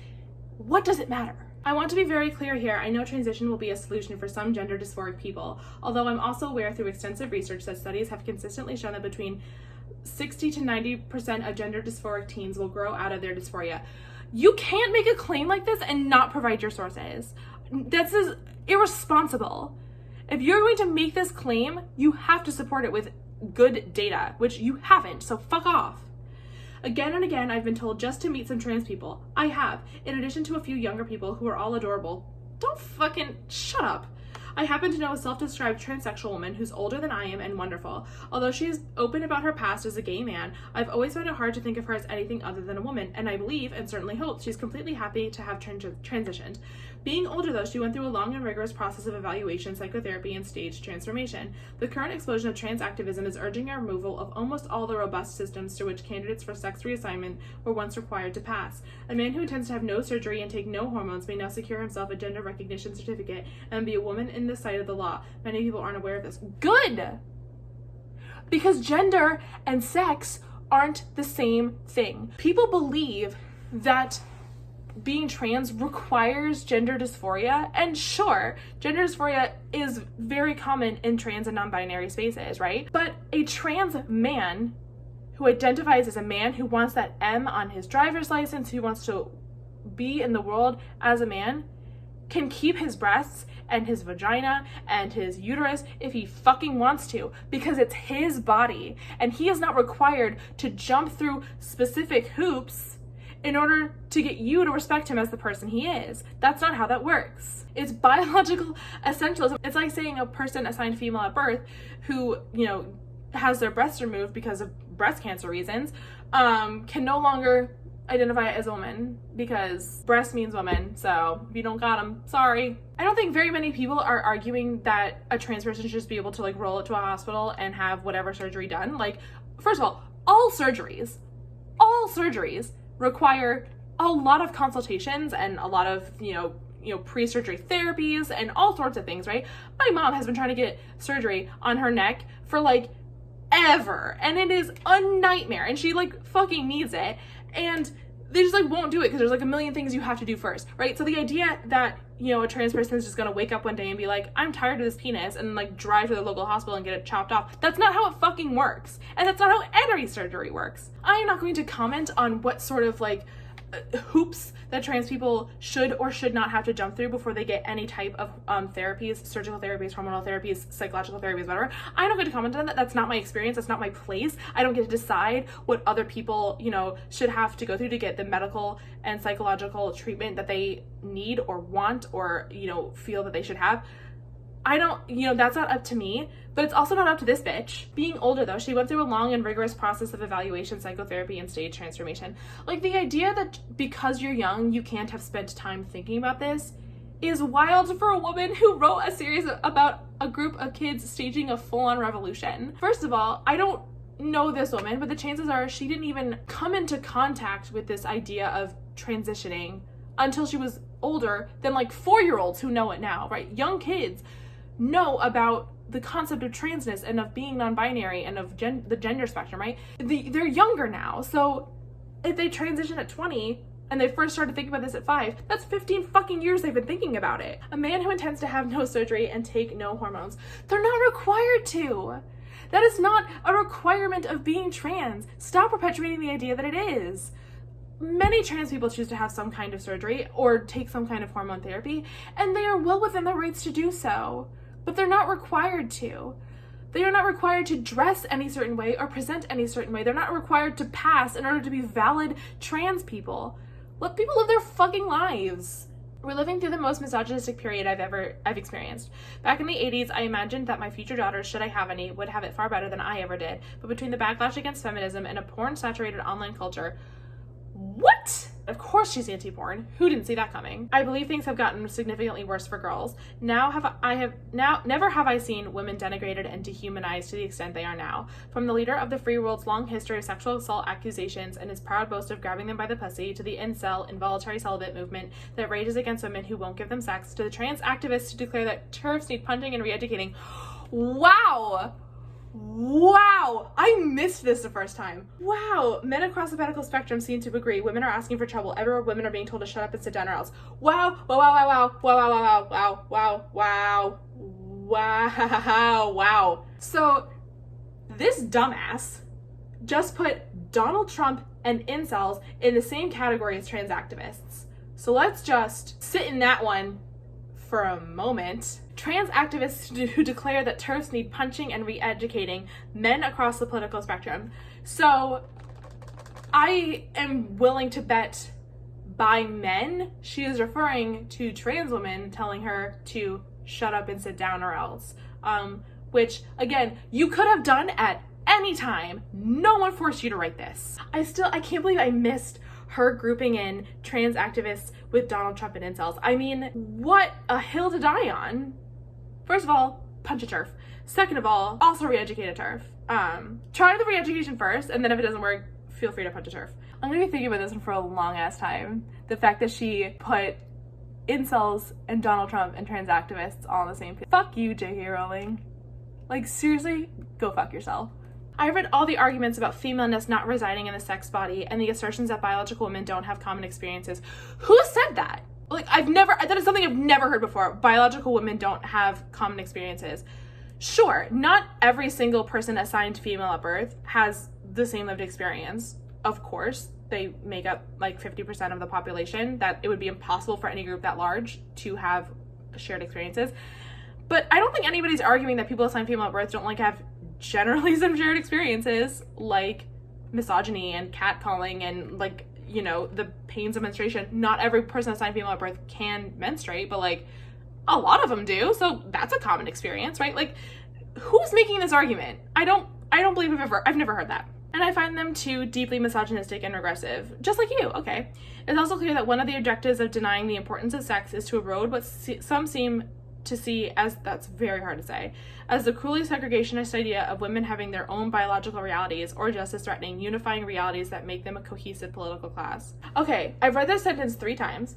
What does it matter? I want to be very clear here. I know transition will be a solution for some gender dysphoric people, although I'm also aware through extensive research that studies have consistently shown that between 60 to 90% of gender dysphoric teens will grow out of their dysphoria. You can't make a claim like this and not provide your sources. This is irresponsible. If you're going to make this claim, you have to support it with good data, which you haven't, so fuck off. Again and again, I've been told just to meet some trans people. I have, in addition to a few younger people who are all adorable. Don't fucking shut up. I happen to know a self-described transsexual woman who's older than I am and wonderful. Although she's open about her past as a gay man, I've always found it hard to think of her as anything other than a woman, and I believe, and certainly hope, she's completely happy to have transitioned. Being older though, she went through a long and rigorous process of evaluation, psychotherapy, and staged transformation. The current explosion of trans activism is urging a removal of almost all the robust systems through which candidates for sex reassignment were once required to pass. A man who intends to have no surgery and take no hormones may now secure himself a gender recognition certificate and be a woman in the sight of the law. Many people aren't aware of this. Good! Because gender and sex aren't the same thing. People believe that being trans requires gender dysphoria, and sure, gender dysphoria is very common in trans and non-binary spaces, right? But a trans man who identifies as a man, who wants that M on his driver's license, who wants to be in the world as a man, can keep his breasts and his vagina and his uterus if he fucking wants to, because it's his body, and he is not required to jump through specific hoops in order to get you to respect him as the person he is. That's not how that works. It's biological essentialism. It's like saying a person assigned female at birth who, you know, has their breasts removed because of breast cancer reasons, can no longer identify as a woman because breast means woman, so if you don't got them, sorry. I don't think very many people are arguing that a trans person should just be able to like roll it to a hospital and have whatever surgery done. Like, first of all surgeries require a lot of consultations and a lot of, you know, pre-surgery therapies and all sorts of things, right? My mom has been trying to get surgery on her neck for like ever, and it is a nightmare, and she like fucking needs it, and they just like won't do it because there's like a million things you have to do first, right? So the idea that, you know, a trans person is just gonna wake up one day and be like, I'm tired of this penis, and like drive to the local hospital and get it chopped off, that's not how it fucking works, and that's not how any surgery works. I am not going to comment on what sort of like hoops that trans people should or should not have to jump through before they get any type of therapies, surgical therapies, hormonal therapies, psychological therapies, whatever. I'm not going to comment on that. That's not my experience. That's not my place. I don't get to decide what other people, you know, should have to go through to get the medical and psychological treatment that they need or want or, you know, feel that they should have. I don't, you know, that's not up to me, but it's also not up to this bitch. Being older though, she went through a long and rigorous process of evaluation, psychotherapy, and stage transformation. Like, the idea that because you're young, you can't have spent time thinking about this is wild for a woman who wrote a series about a group of kids staging a full-on revolution. First of all, I don't know this woman, but the chances are she didn't even come into contact with this idea of transitioning until she was older than like 4-year-olds who know it now, right? Young kids know about the concept of transness and of being non-binary and of the gender spectrum, right? They're younger now, so if they transition at 20 and they first started thinking about this at 5, that's 15 fucking years they've been thinking about it. A man who intends to have no surgery and take no hormones, they're not required to. That is not a requirement of being trans. Stop perpetuating the idea that it is. Many trans people choose to have some kind of surgery or take some kind of hormone therapy, and they are well within their rights to do so. But they're not required to. They are not required to dress any certain way or present any certain way. They're not required to pass in order to be valid trans people. Let people live their fucking lives. We're living through the most misogynistic period I've experienced. Back in the 80s, I imagined that my future daughters, should I have any, would have it far better than I ever did. But between the backlash against feminism and a porn-saturated online culture, what? Of course she's anti-porn. Who didn't see that coming? I believe things have gotten significantly worse for girls. Never have I seen women denigrated and dehumanized to the extent they are now. From the leader of the free world's long history of sexual assault accusations and his proud boast of grabbing them by the pussy, to the incel, involuntary celibate movement that rages against women who won't give them sex, to the trans activists who declare that TERFs need punting and re-educating. Wow! Wow, I missed this the first time. Wow, men across the medical spectrum seem to agree. Women are asking for trouble. Everywhere women are being told to shut up and sit down or else. Wow, wow, wow, wow, wow, wow, wow, wow, wow, wow, wow, wow. So this dumbass just put Donald Trump and incels in the same category as trans activists. So let's just sit in that one for a moment. Trans activists who declare that TERFs need punching and re-educating men across the political spectrum. So I am willing to bet by men, she is referring to trans women telling her to shut up and sit down or else. Which, again, you could have done at any time. No one forced you to write this. I can't believe I missed her grouping in trans activists with Donald Trump and incels. I mean, what a hill to die on. First of all, punch a TERF. Second of all, also re-educate a TERF. Try the re-education first, and then if it doesn't work, feel free to punch a TERF. I'm gonna be thinking about this one for a long ass time. The fact that she put incels and Donald Trump and trans activists all on the same page. Fuck you, J.K. Rowling. Like, seriously, go fuck yourself. I read all the arguments about femaleness not residing in the sex body and the assertions that biological women don't have common experiences. Who said that? Like, that is something I've never heard before. Biological women don't have common experiences. Sure, not every single person assigned female at birth has the same lived experience. Of course, they make up like 50% of the population, that it would be impossible for any group that large to have shared experiences. But I don't think anybody's arguing that people assigned female at birth don't like have generally some shared experiences, like misogyny and catcalling and like, you know, the pains of menstruation. Not every person assigned female at birth can menstruate, but like a lot of them do. So that's a common experience, right? Like, who's making this argument? I don't believe I've never heard that. And I find them too deeply misogynistic and regressive, just like you, okay. It's also clear that one of the objectives of denying the importance of sex is to erode what some seem to see as, that's very hard to say, as the cruelly segregationist idea of women having their own biological realities, or just as threatening unifying realities that make them a cohesive political class. Okay, I've read this sentence 3 times,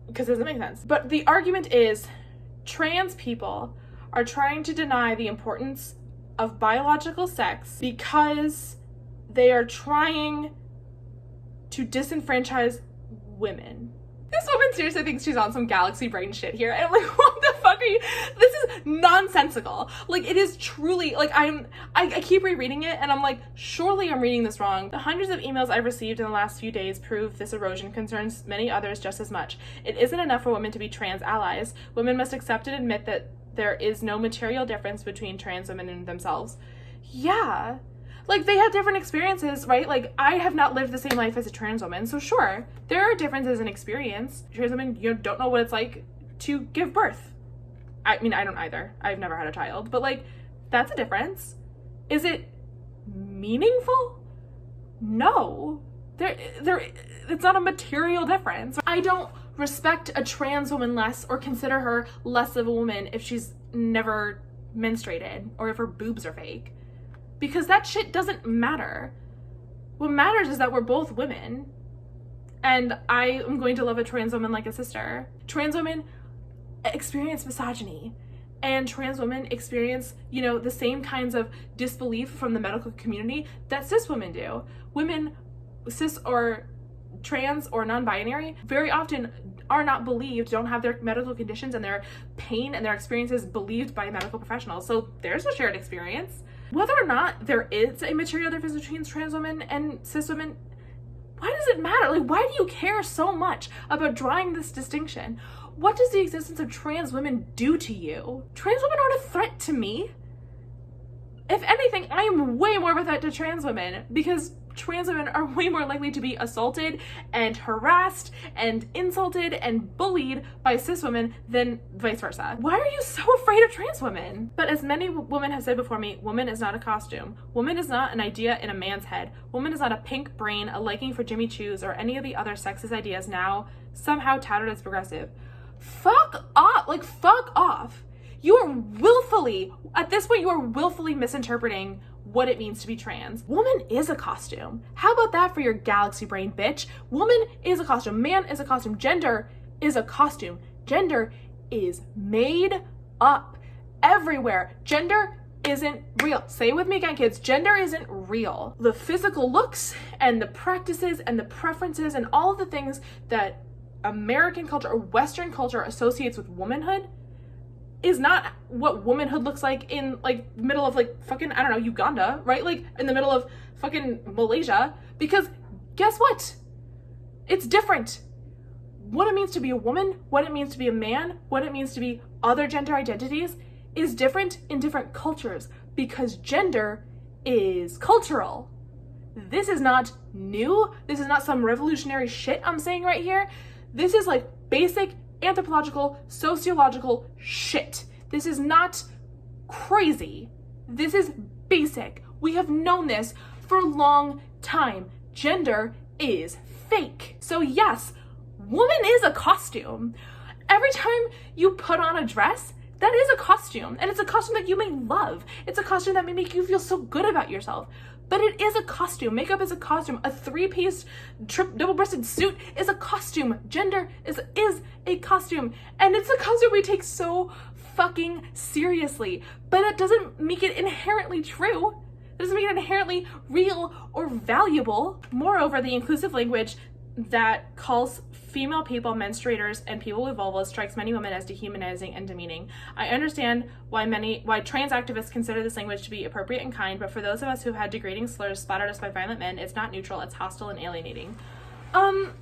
because it doesn't make sense. But the argument is trans people are trying to deny the importance of biological sex because they are trying to disenfranchise women. This woman seriously thinks she's on some galaxy brain shit here. And I'm like, what the fuck are you? This is nonsensical. Like, it is truly, like, I keep rereading it and I'm like, surely I'm reading this wrong. The hundreds of emails I've received in the last few days prove this erosion concerns many others just as much. It isn't enough for women to be trans allies. Women must accept and admit that there is no material difference between trans women and themselves. Yeah. Like, they have different experiences, right? Like, I have not lived the same life as a trans woman, so sure, there are differences in experience. Trans women, you don't know what it's like to give birth. I mean, I don't either. I've never had a child, but like, that's a difference. Is it meaningful? No. It's not a material difference. I don't respect a trans woman less or consider her less of a woman if she's never menstruated or if her boobs are fake. Because that shit doesn't matter. What matters is that we're both women. And I am going to love a trans woman like a sister. Trans women experience misogyny. And trans women experience, you know, the same kinds of disbelief from the medical community that cis women do. Women, cis or trans or non-binary, very often are not believed, don't have their medical conditions and their pain and their experiences believed by medical professionals. So there's a shared experience. Whether or not there is a material difference between trans women and cis women, why does it matter? Like, why do you care so much about drawing this distinction? What does the existence of trans women do to you? Trans women aren't a threat to me. If anything, I am way more of a threat to trans women because trans women are way more likely to be assaulted and harassed and insulted and bullied by cis women than vice versa. Why are you so afraid of trans women? But as many women have said before me, woman is not a costume. Woman is not an idea in a man's head. Woman is not a pink brain, a liking for Jimmy Choos, or any of the other sexist ideas now somehow touted as progressive. Fuck off. Like, fuck off. You are willfully, at this point, you are willfully misinterpreting what it means to be trans. Woman is a costume. How about that for your galaxy brain, bitch? Woman is a costume. Man is a costume. Gender is a costume. Gender is made up everywhere. Gender isn't real. Say it with me again, kids. Gender isn't real. The physical looks and the practices and the preferences and all of the things that American culture or Western culture associates with womanhood is not what womanhood looks like in like middle of like fucking, I don't know, Uganda, right? Like in the middle of fucking Malaysia, because guess what? It's different. What it means to be a woman, what it means to be a man, what it means to be other gender identities is different in different cultures because gender is cultural. This is not new. This is not some revolutionary shit I'm saying right here. This is like basic anthropological, sociological shit. This is not crazy. This is basic. We have known this for a long time. Gender is fake. So yes, woman is a costume. Every time you put on a dress, that is a costume. And it's a costume that you may love. It's a costume that may make you feel so good about yourself. But it is a costume. Makeup is a costume. A 3-piece double-breasted suit is a costume. Gender is a costume. And it's a costume we take so fucking seriously. But it doesn't make it inherently true. That doesn't make it inherently real or valuable. Moreover, the inclusive language that calls female people menstruators and people with vulvas strikes many women as dehumanizing and demeaning. I understand why trans activists consider this language to be appropriate and kind, but for those of us who've had degrading slurs splattered us by violent men, it's not neutral, it's hostile and alienating. I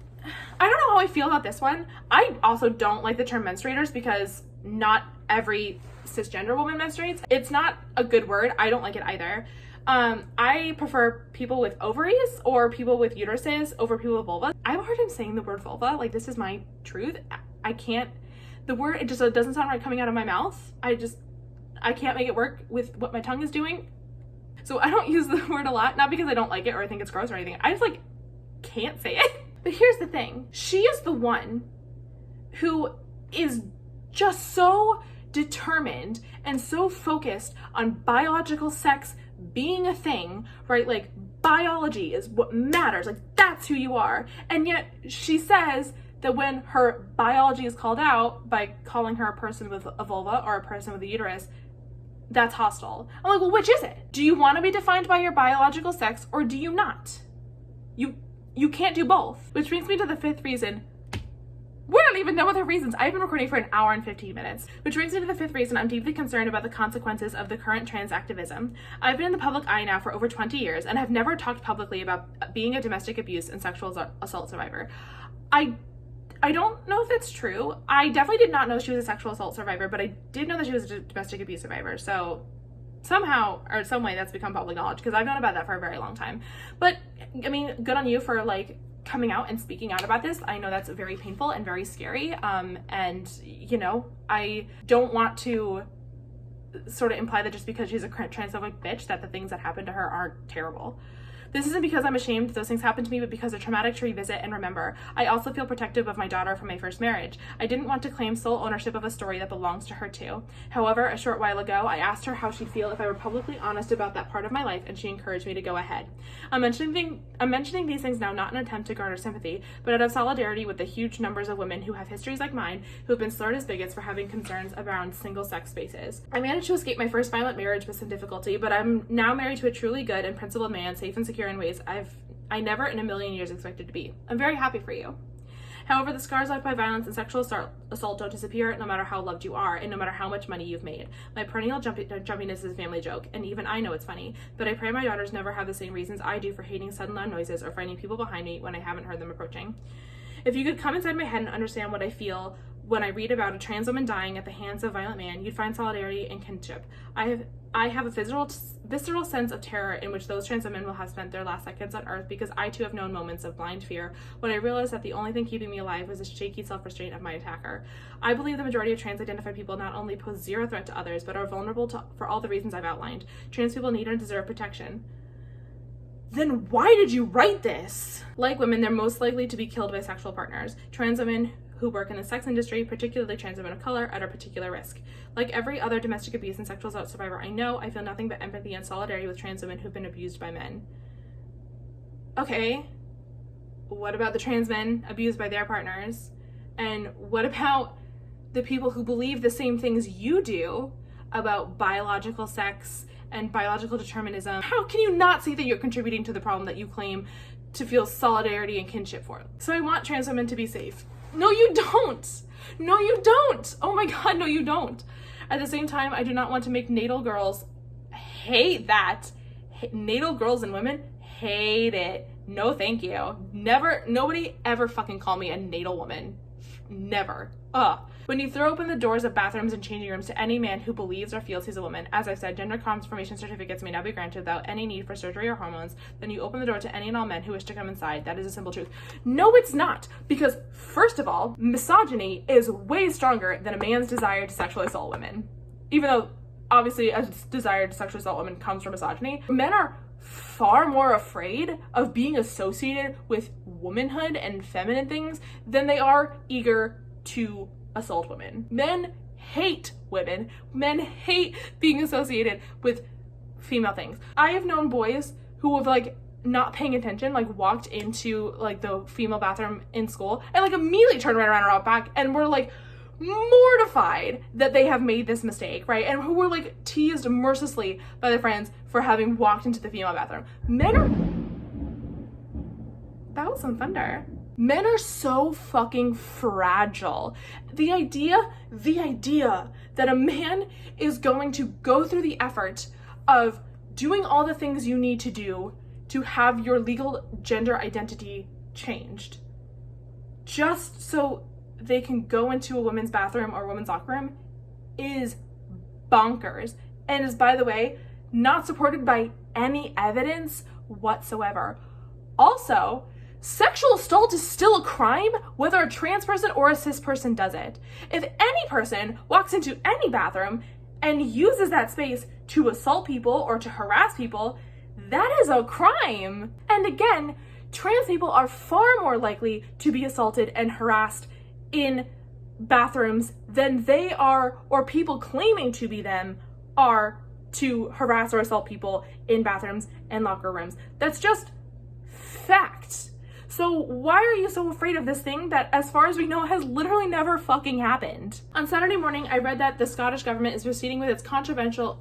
don't know how I feel about this one. I also don't like the term menstruators because not every cisgender woman menstruates. It's not a good word. I don't like it either. I prefer people with ovaries or people with uteruses over people with vulva. I have a hard time saying the word vulva. Like, this is my truth. I can't, the word, it doesn't sound right coming out of my mouth. I can't make it work with what my tongue is doing. So I don't use the word a lot, not because I don't like it or I think it's gross or anything. I just can't say it. But here's the thing. She is the one who is just so determined and so focused on biological sex being a thing, right? Like, biology is what matters. Like, that's who you are. And yet she says that when her biology is called out by calling her a person with a vulva or a person with a uterus, that's hostile. I'm like, well, which is it? Do you want to be defined by your biological sex or do you not? You can't do both. Which brings me to the fifth reason. We don't even know what the reasons. I've been recording for an hour and 15 minutes. Which brings me to the fifth reason. I'm deeply concerned about the consequences of the current trans activism. I've been in the public eye now for over 20 years and have never talked publicly about being a domestic abuse and sexual assault survivor. I don't know if that's true. I definitely did not know she was a sexual assault survivor, but I did know that she was a domestic abuse survivor. So somehow or some way that's become public knowledge because I've known about that for a very long time. But I mean, good on you for coming out and speaking out about this. I know that's very painful and very scary. And you know, I don't want to sort of imply that just because she's a transphobic bitch that the things that happened to her aren't terrible. This isn't because I'm ashamed those things happened to me, but because they're traumatic to revisit and remember. I also feel protective of my daughter from my first marriage. I didn't want to claim sole ownership of a story that belongs to her too. However, a short while ago, I asked her how she'd feel if I were publicly honest about that part of my life, and she encouraged me to go ahead. I'm mentioning these things now not in an attempt to garner sympathy, but out of solidarity with the huge numbers of women who have histories like mine, who have been slurred as bigots for having concerns around single-sex spaces. I managed to escape my first violent marriage with some difficulty, but I'm now married to a truly good and principled man, safe and secure in ways I never in a million years expected to be. I'm very happy for you. However, the scars left by violence and sexual assault don't disappear no matter how loved you are and no matter how much money you've made. My perennial jumpiness is a family joke, and even I know it's funny, but I pray my daughters never have the same reasons I do for hating sudden loud noises or finding people behind me when I haven't heard them approaching. If you could come inside my head and understand what I feel when I read about a trans woman dying at the hands of a violent man, you'd find solidarity and kinship. I have a visceral sense of terror in which those trans women will have spent their last seconds on earth, because I too have known moments of blind fear when I realized that the only thing keeping me alive was the shaky self-restraint of my attacker. I believe the majority of trans-identified people not only pose zero threat to others, but are vulnerable for all the reasons I've outlined. Trans people need and deserve protection. Then why did you write this? Like women, they're most likely to be killed by sexual partners. Trans women who work in the sex industry, particularly trans women of color, are at a particular risk. Like every other domestic abuse and sexual assault survivor I know, I feel nothing but empathy and solidarity with trans women who've been abused by men. Okay, what about the trans men abused by their partners? And what about the people who believe the same things you do about biological sex and biological determinism? How can you not see that you're contributing to the problem that you claim to feel solidarity and kinship for? So I want trans women to be safe. No, you don't. No, you don't. Oh my God, no, you don't. At the same time, I do not want to make natal girls hate that. Natal girls and women hate it. No, thank you. Never, nobody ever fucking call me a natal woman. Never. Ugh. When you throw open the doors of bathrooms and changing rooms to any man who believes or feels he's a woman, as I've said, gender confirmation certificates may now be granted without any need for surgery or hormones, then you open the door to any and all men who wish to come inside. That is a simple truth. No, it's not. Because, first of all, misogyny is way stronger than a man's desire to sexually assault women. Even though, obviously, a desire to sexually assault women comes from misogyny. Men are far more afraid of being associated with womanhood and feminine things than they are eager to assault women. Men hate women. Men hate being associated with female things. I have known boys who have not paying attention, walked into the female bathroom in school and immediately turned right around and walked back and were like, mortified that they have made this mistake, right? And who were like teased mercilessly by their friends for having walked into the female bathroom. That was some thunder. Men are so fucking fragile. The idea that a man is going to go through the effort of doing all the things you need to do to have your legal gender identity changed just so they can go into a women's bathroom or a women's locker room is bonkers, and is, by the way, not supported by any evidence whatsoever. Also, sexual assault is still a crime whether a trans person or a cis person does it. If any person walks into any bathroom and uses that space to assault people or to harass people, that is a crime. And again, trans people are far more likely to be assaulted and harassed in bathrooms than they are, or people claiming to be them are, to harass or assault people in bathrooms and locker rooms. That's just fact. So why are you so afraid of this thing that, as far as we know, has literally never fucking happened? On Saturday morning, I read that the Scottish government is proceeding with its controversial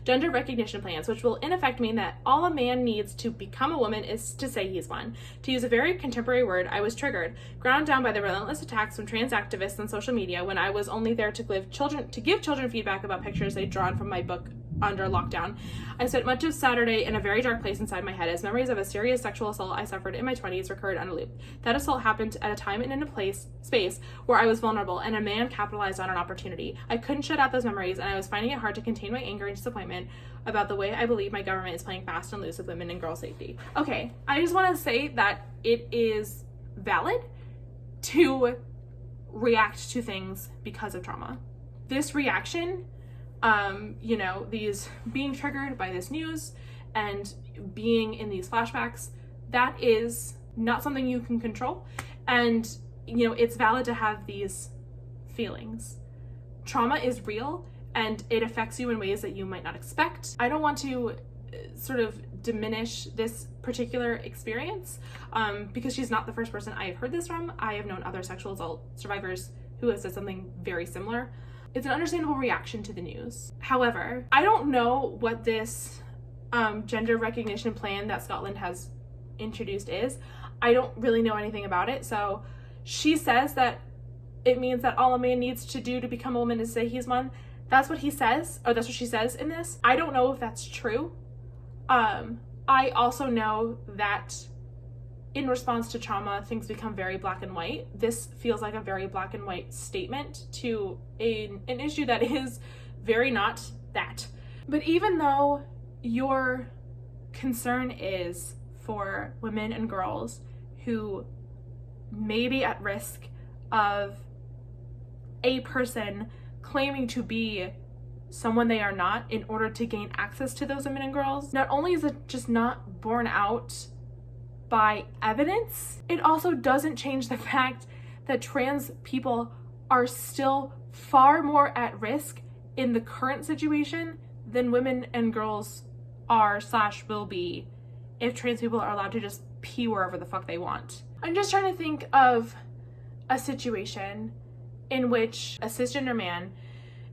gender recognition plans, which will in effect mean that all a man needs to become a woman is to say he's one. To use a very contemporary word, I was triggered, ground down by the relentless attacks from trans activists on social media when I was only there to give children feedback about pictures they'd drawn from my book under lockdown. I spent much of Saturday in a very dark place inside my head as memories of a serious sexual assault I suffered in my 20s recurred on a loop. That assault happened at a time and in a space where I was vulnerable, and a man capitalized on an opportunity. I couldn't shut out those memories, and I was finding it hard to contain my anger and disappointment about the way I believe my government is playing fast and loose with women and girl safety. Okay, I just want to say that it is valid to react to things because of trauma. This reaction, these being triggered by this news and being in these flashbacks, that is not something you can control. And, it's valid to have these feelings. Trauma is real and it affects you in ways that you might not expect. I don't want to sort of diminish this particular experience because she's not the first person I have heard this from. I have known other sexual assault survivors who have said something very similar. It's an understandable reaction to the news. However, I don't know what this gender recognition plan that Scotland has introduced is. I don't really know anything about it. So she says that it means that all a man needs to do to become a woman is say he's one. That's what he says, or that's what she says in this. I don't know if that's true. I also know that in response to trauma, things become very black and white. This feels like a very black and white statement to an issue that is very not that. But even though your concern is for women and girls who may be at risk of a person claiming to be someone they are not in order to gain access to those women and girls, not only is it just not borne out by evidence, it also doesn't change the fact that trans people are still far more at risk in the current situation than women and girls are / will be if trans people are allowed to just pee wherever the fuck they want. I'm just trying to think of a situation in which a cisgender man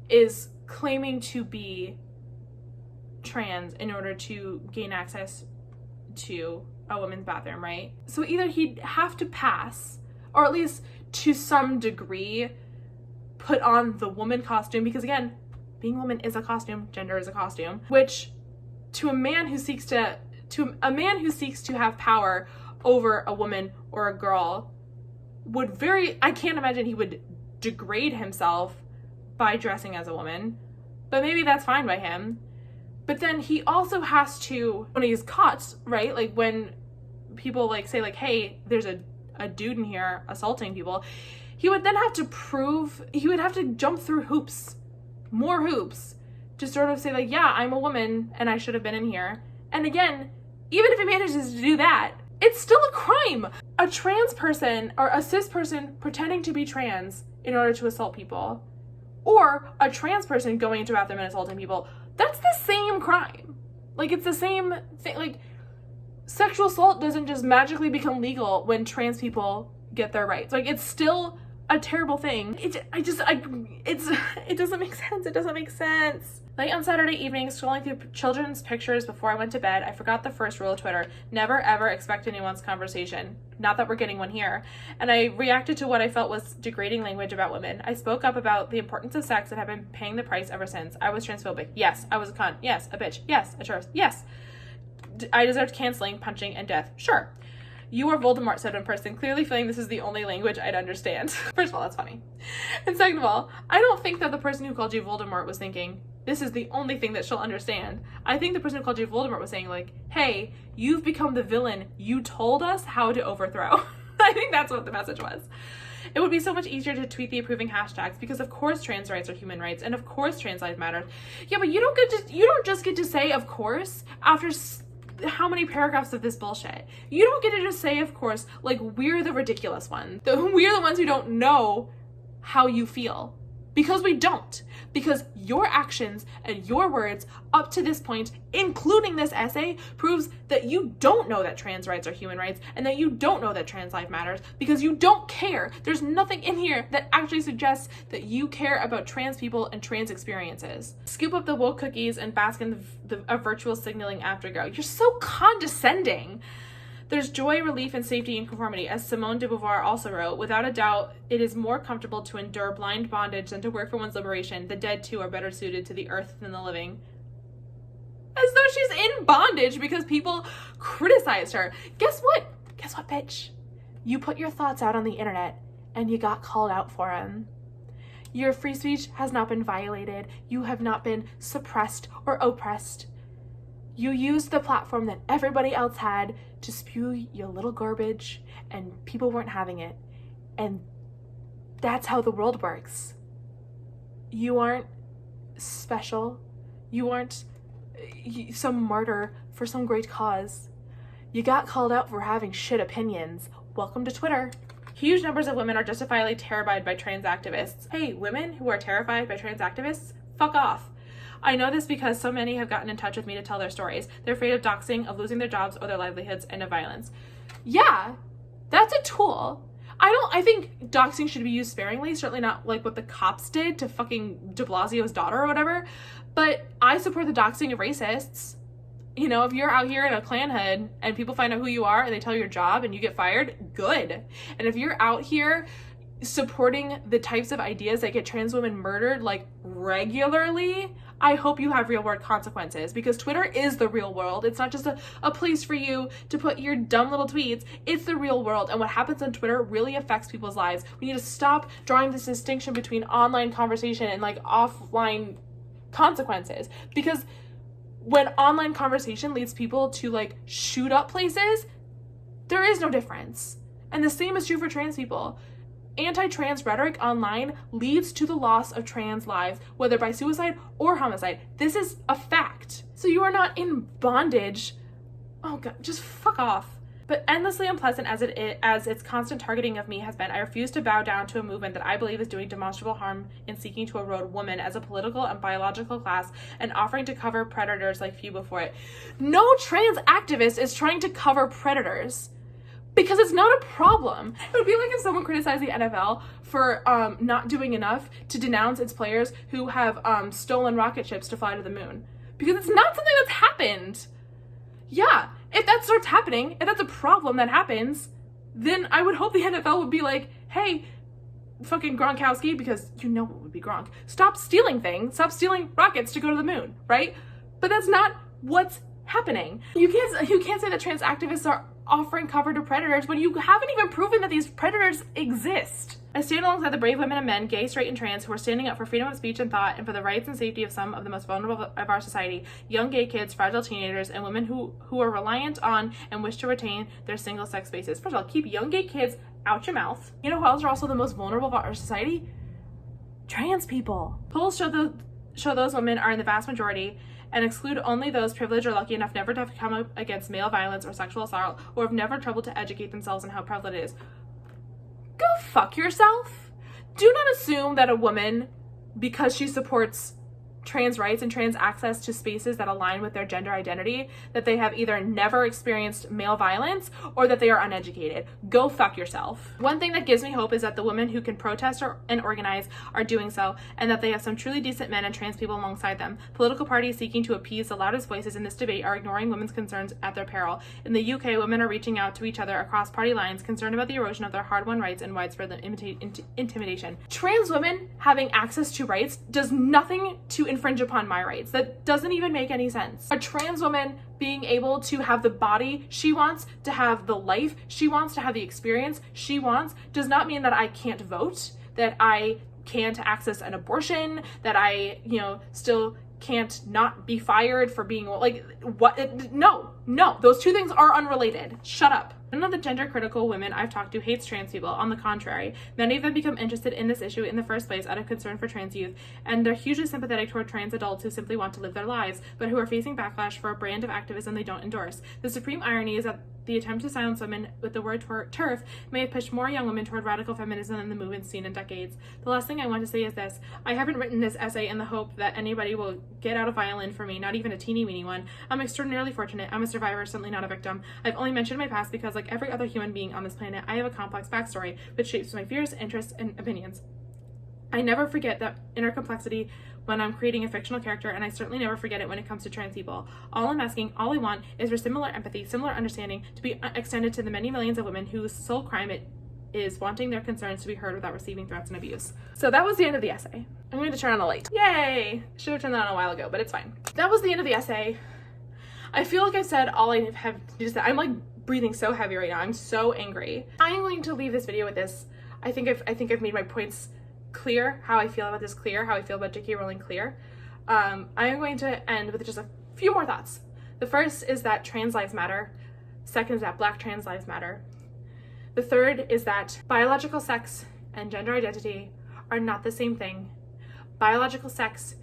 is claiming to be trans in order to gain access to a women's bathroom, right? So either he'd have to pass, or at least to some degree put on the woman costume, because again, being a woman is a costume, gender is a costume, which to a man who seeks to have power over a woman or a girl I can't imagine he would degrade himself by dressing as a woman, but maybe that's fine by him. But then he also has to, when he's caught, right, like when people like say like, hey, there's a dude in here assaulting people, he would then have to jump through more hoops to sort of say like, yeah, I'm a woman and I should have been in here. And again, even if he manages to do that, it's still a crime. A trans person or a cis person pretending to be trans in order to assault people, or a trans person going into a bathroom and assaulting people, that's the same crime. Like, it's the same thing. Like, sexual assault doesn't just magically become legal when trans people get their rights. Like, it's still a terrible thing. It doesn't make sense. It doesn't make sense. Late on Saturday evening, scrolling through children's pictures before I went to bed, I forgot the first rule of Twitter: never ever expect anyone's conversation. Not that we're getting one here. And I reacted to what I felt was degrading language about women. I spoke up about the importance of sex and have been paying the price ever since. I was transphobic. Yes. I was a cunt. Yes. A bitch. Yes. A tourist. Yes. I deserved canceling, punching, and death. Sure. You are Voldemort, said one person, clearly feeling this is the only language I'd understand. First of all, that's funny. And second of all, I don't think that the person who called you Voldemort was thinking, this is the only thing that she'll understand. I think the person who called you Voldemort was saying, like, hey, you've become the villain you told us how to overthrow. I think that's what the message was. It would be so much easier to tweet the approving hashtags because of course trans rights are human rights and of course trans lives matter. Yeah, but you don't just get to say of course after how many paragraphs of this bullshit. You don't get to just say of course like we're the ridiculous ones. We're the ones who don't know how you feel. Because we don't. Because your actions and your words up to this point, including this essay, proves that you don't know that trans rights are human rights and that you don't know that trans life matters because you don't care. There's nothing in here that actually suggests that you care about trans people and trans experiences. Scoop up the woke cookies and bask in a virtual signaling afterglow. You're so condescending. There's joy, relief, and safety in conformity. As Simone de Beauvoir also wrote, without a doubt, it is more comfortable to endure blind bondage than to work for one's liberation. The dead, too, are better suited to the earth than the living. As though she's in bondage because people criticized her. Guess what? Guess what, bitch? You put your thoughts out on the internet, and you got called out for them. Your free speech has not been violated. You have not been suppressed or oppressed. You used the platform that everybody else had to spew your little garbage, and people weren't having it. And that's how the world works. You aren't special. You aren't some martyr for some great cause. You got called out for having shit opinions. Welcome to Twitter. Huge numbers of women are justifiably terrified by trans activists. Hey, women who are terrified by trans activists, fuck off. I know this because so many have gotten in touch with me to tell their stories. They're afraid of doxing, of losing their jobs or their livelihoods, and of violence. Yeah, that's a tool. I think doxing should be used sparingly, certainly not like what the cops did to fucking de Blasio's daughter or whatever, but I support the doxing of racists. You know, if you're out here in a Klan hood and people find out who you are and they tell you your job and you get fired, good. And if you're out here supporting the types of ideas that get trans women murdered like regularly, I hope you have real world consequences, because Twitter is the real world. It's not just a place for you to put your dumb little tweets. It's the real world, and what happens on Twitter really affects people's lives. We need to stop drawing this distinction between online conversation and like offline consequences, because when online conversation leads people to like shoot up places, there is no difference. And the same is true for trans people. Anti-trans rhetoric online leads to the loss of trans lives, whether by suicide or homicide. This is a fact. So you are not in bondage. Oh God, just fuck off. But endlessly unpleasant as its constant targeting of me has been, I refuse to bow down to a movement that I believe is doing demonstrable harm in seeking to erode women as a political and biological class and offering to cover predators like few before it. No trans activist is trying to cover predators. Because it's not a problem. It would be like if someone criticized the NFL for not doing enough to denounce its players who have stolen rocket ships to fly to the moon. Because it's not something that's happened. Yeah, if that starts happening, if that's a problem that happens, then I would hope the NFL would be like, hey, fucking Gronkowski, because you know what would be Gronk, stop stealing things, stop stealing rockets to go to the moon, right? But that's not what's happening. You can't say that trans activists are offering cover to predators when you haven't even proven that these predators exist. I stand alongside the brave women and men, gay, straight, and trans, who are standing up for freedom of speech and thought and for the rights and safety of some of the most vulnerable of our society, young gay kids, fragile teenagers, and women who are reliant on and wish to retain their single-sex spaces. First of all, keep young gay kids out your mouth. You know who else are also the most vulnerable of our society? Trans people. Polls show those women are in the vast majority and exclude only those privileged or lucky enough never to have come up against male violence or sexual assault, or have never troubled to educate themselves on how prevalent it is. Go fuck yourself. Do not assume that a woman, because she supports trans rights and trans access to spaces that align with their gender identity, that they have either never experienced male violence or that they are uneducated. Go fuck yourself. One thing that gives me hope is that the women who can protest and organize are doing so, and that they have some truly decent men and trans people alongside them. Political parties seeking to appease the loudest voices in this debate are ignoring women's concerns at their peril. In the UK, women are reaching out to each other across party lines, concerned about the erosion of their hard-won rights and widespread intimidation. Trans women having access to rights does nothing to infringe upon my rights. That doesn't even make any sense. A trans woman being able to have the body she wants, to have the life she wants, to have the experience she wants, does not mean that I can't vote, that I can't access an abortion, that I, still can't not be fired for being like, what? No, those two things are unrelated. Shut up. None of the gender critical women I've talked to hates trans people. On the contrary, many of them become interested in this issue in the first place out of concern for trans youth, and they're hugely sympathetic toward trans adults who simply want to live their lives, but who are facing backlash for a brand of activism they don't endorse. The supreme irony is that the attempt to silence women with the word TERF may have pushed more young women toward radical feminism than the movement seen in decades. The last thing I want to say is this: I haven't written this essay in the hope that anybody will get out a violin for me, not even a teeny weeny one. I'm extraordinarily fortunate. I'm a survivor, certainly not a victim. I've only mentioned my past because, like every other human being on this planet, I have a complex backstory which shapes my fears, interests, and opinions. I never forget that inner complexity when I'm creating a fictional character, and I certainly never forget it when it comes to trans people. All I'm asking, all I want, is for similar empathy, similar understanding to be extended to the many millions of women whose sole crime it is wanting their concerns to be heard without receiving threats and abuse. So that was the end of the essay. I'm going to turn on a light. Yay! Should have turned that on a while ago, but it's fine. That was the end of the essay. I feel like I said all I have to say. I'm like breathing so heavy right now. I'm so angry. I'm going to leave this video with this. I think I've made my points clear, how I feel about this clear, how I feel about J.K. Rowling clear. I am going to end with just a few more thoughts. The first is that trans lives matter. Second is that Black trans lives matter. The third is that biological sex and gender identity are not the same thing. Biological sex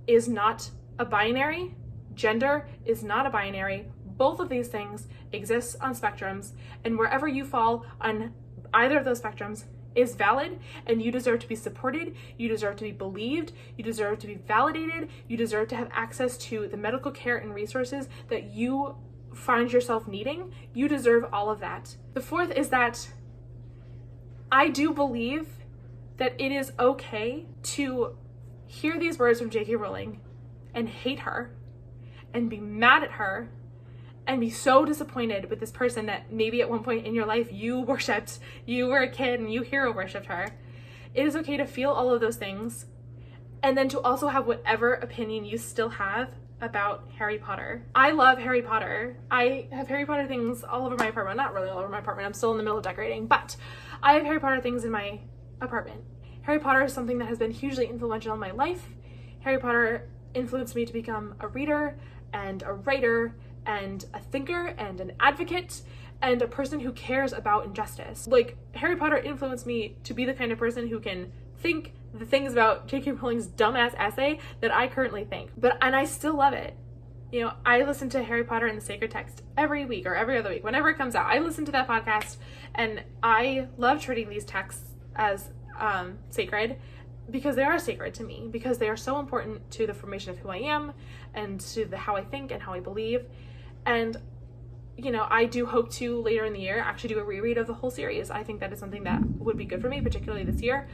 is not a binary. Gender is not a binary. Both of these things exist on spectrums, and wherever you fall on either of those spectrums is valid, and you deserve to be supported, you deserve to be believed, you deserve to be validated, you deserve to have access to the medical care and resources that you find yourself needing. You deserve all of that. The fourth is that I do believe that it is okay to hear these words from J.K. Rowling and hate her and be mad at her and be so disappointed with this person that maybe at one point in your life you worshipped, you were a kid and you hero worshipped her. It is okay to feel all of those things, and then to also have whatever opinion you still have about Harry Potter. I love Harry Potter. I have Harry Potter things all over my apartment. Not really all over my apartment, I'm still in the middle of decorating, but I have Harry Potter things in my apartment. Harry Potter is something that has been hugely influential in my life. Harry Potter influenced me to become a reader and a writer and a thinker and an advocate and a person who cares about injustice. Like, Harry Potter influenced me to be the kind of person who can think the things about J.K. Rowling's dumbass essay that I currently think. And I still love it. You know, I listen to Harry Potter and the Sacred Text every week or every other week, whenever it comes out. I listen to that podcast, and I love treating these texts as sacred, because they are sacred to me, because they are so important to the formation of who I am and to how I think and how I believe. And, you know, I do hope to later in the year actually do a reread of the whole series. I think that is something that would be good for me, particularly this year,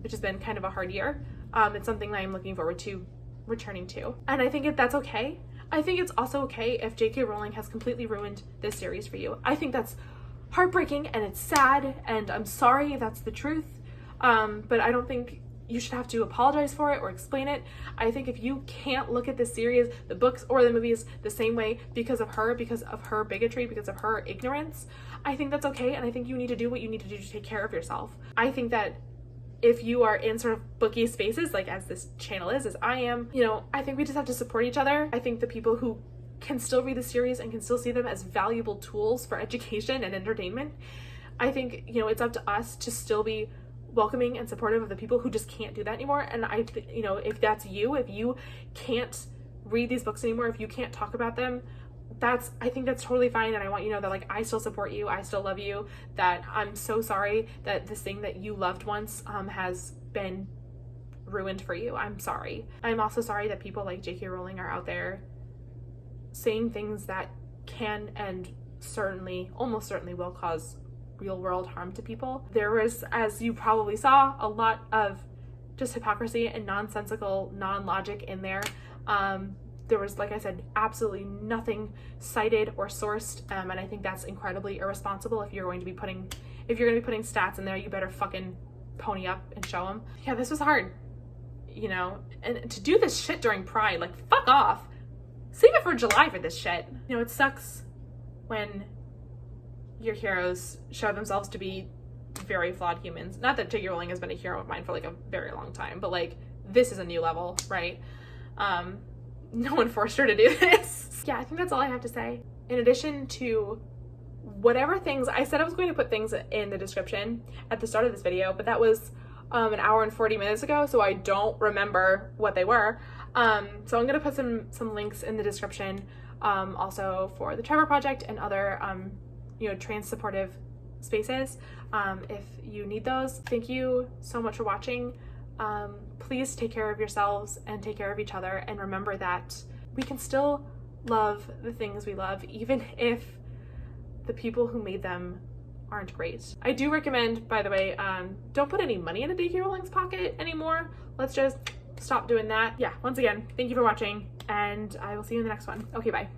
which has been kind of a hard year. It's something that I'm looking forward to returning to. And I think that's okay. I think it's also okay if J.K. Rowling has completely ruined this series for you. I think that's heartbreaking and it's sad, and I'm sorry if that's the truth. But I don't think you should have to apologize for it or explain it. I think if you can't look at this series, the books or the movies the same way because of her bigotry, because of her ignorance, I think that's okay, and I think you need to do what you need to do to take care of yourself. I think that if you are in sort of booky spaces, like as this channel is, as I am, you know, I think we just have to support each other. I think the people who can still read the series and can still see them as valuable tools for education and entertainment, I think, you know, it's up to us to still be welcoming and supportive of the people who just can't do that anymore. And you know, if that's you, if you can't read these books anymore, if you can't talk about them, I think that's totally fine. And I want you to know that, like, I still support you, I still love you, that I'm so sorry that this thing that you loved once has been ruined for you. I'm sorry. I'm also sorry that people like J.K. Rowling are out there saying things that can and certainly, almost certainly will cause real world harm to people. There was, as you probably saw, a lot of just hypocrisy and nonsensical non-logic in there. There was, like I said, absolutely nothing cited or sourced, and I think that's incredibly irresponsible. If you're going to be putting stats in there, you better fucking pony up and show them. Yeah, this was hard, you know, and to do this shit during Pride, like, fuck off. Save it for July for this shit. You know, it sucks when your heroes show themselves to be very flawed humans. Not that J.K. Rowling has been a hero of mine for like a very long time, but like, this is a new level, right? No one forced her to do this. Yeah, I think that's all I have to say. In addition to whatever things, I said I was going to put things in the description at the start of this video, but that was an hour and 40 minutes ago, so I don't remember what they were. So I'm gonna put some links in the description, also for the Trevor Project and other, you know, trans supportive spaces, if you need those. Thank you so much for watching. Please take care of yourselves and take care of each other, and remember that we can still love the things we love, even if the people who made them aren't great. I do recommend, by the way, don't put any money in a J.K. Rowling's pocket anymore. Let's just stop doing that. Yeah, once again, thank you for watching, and I will see you in the next one. Okay, bye.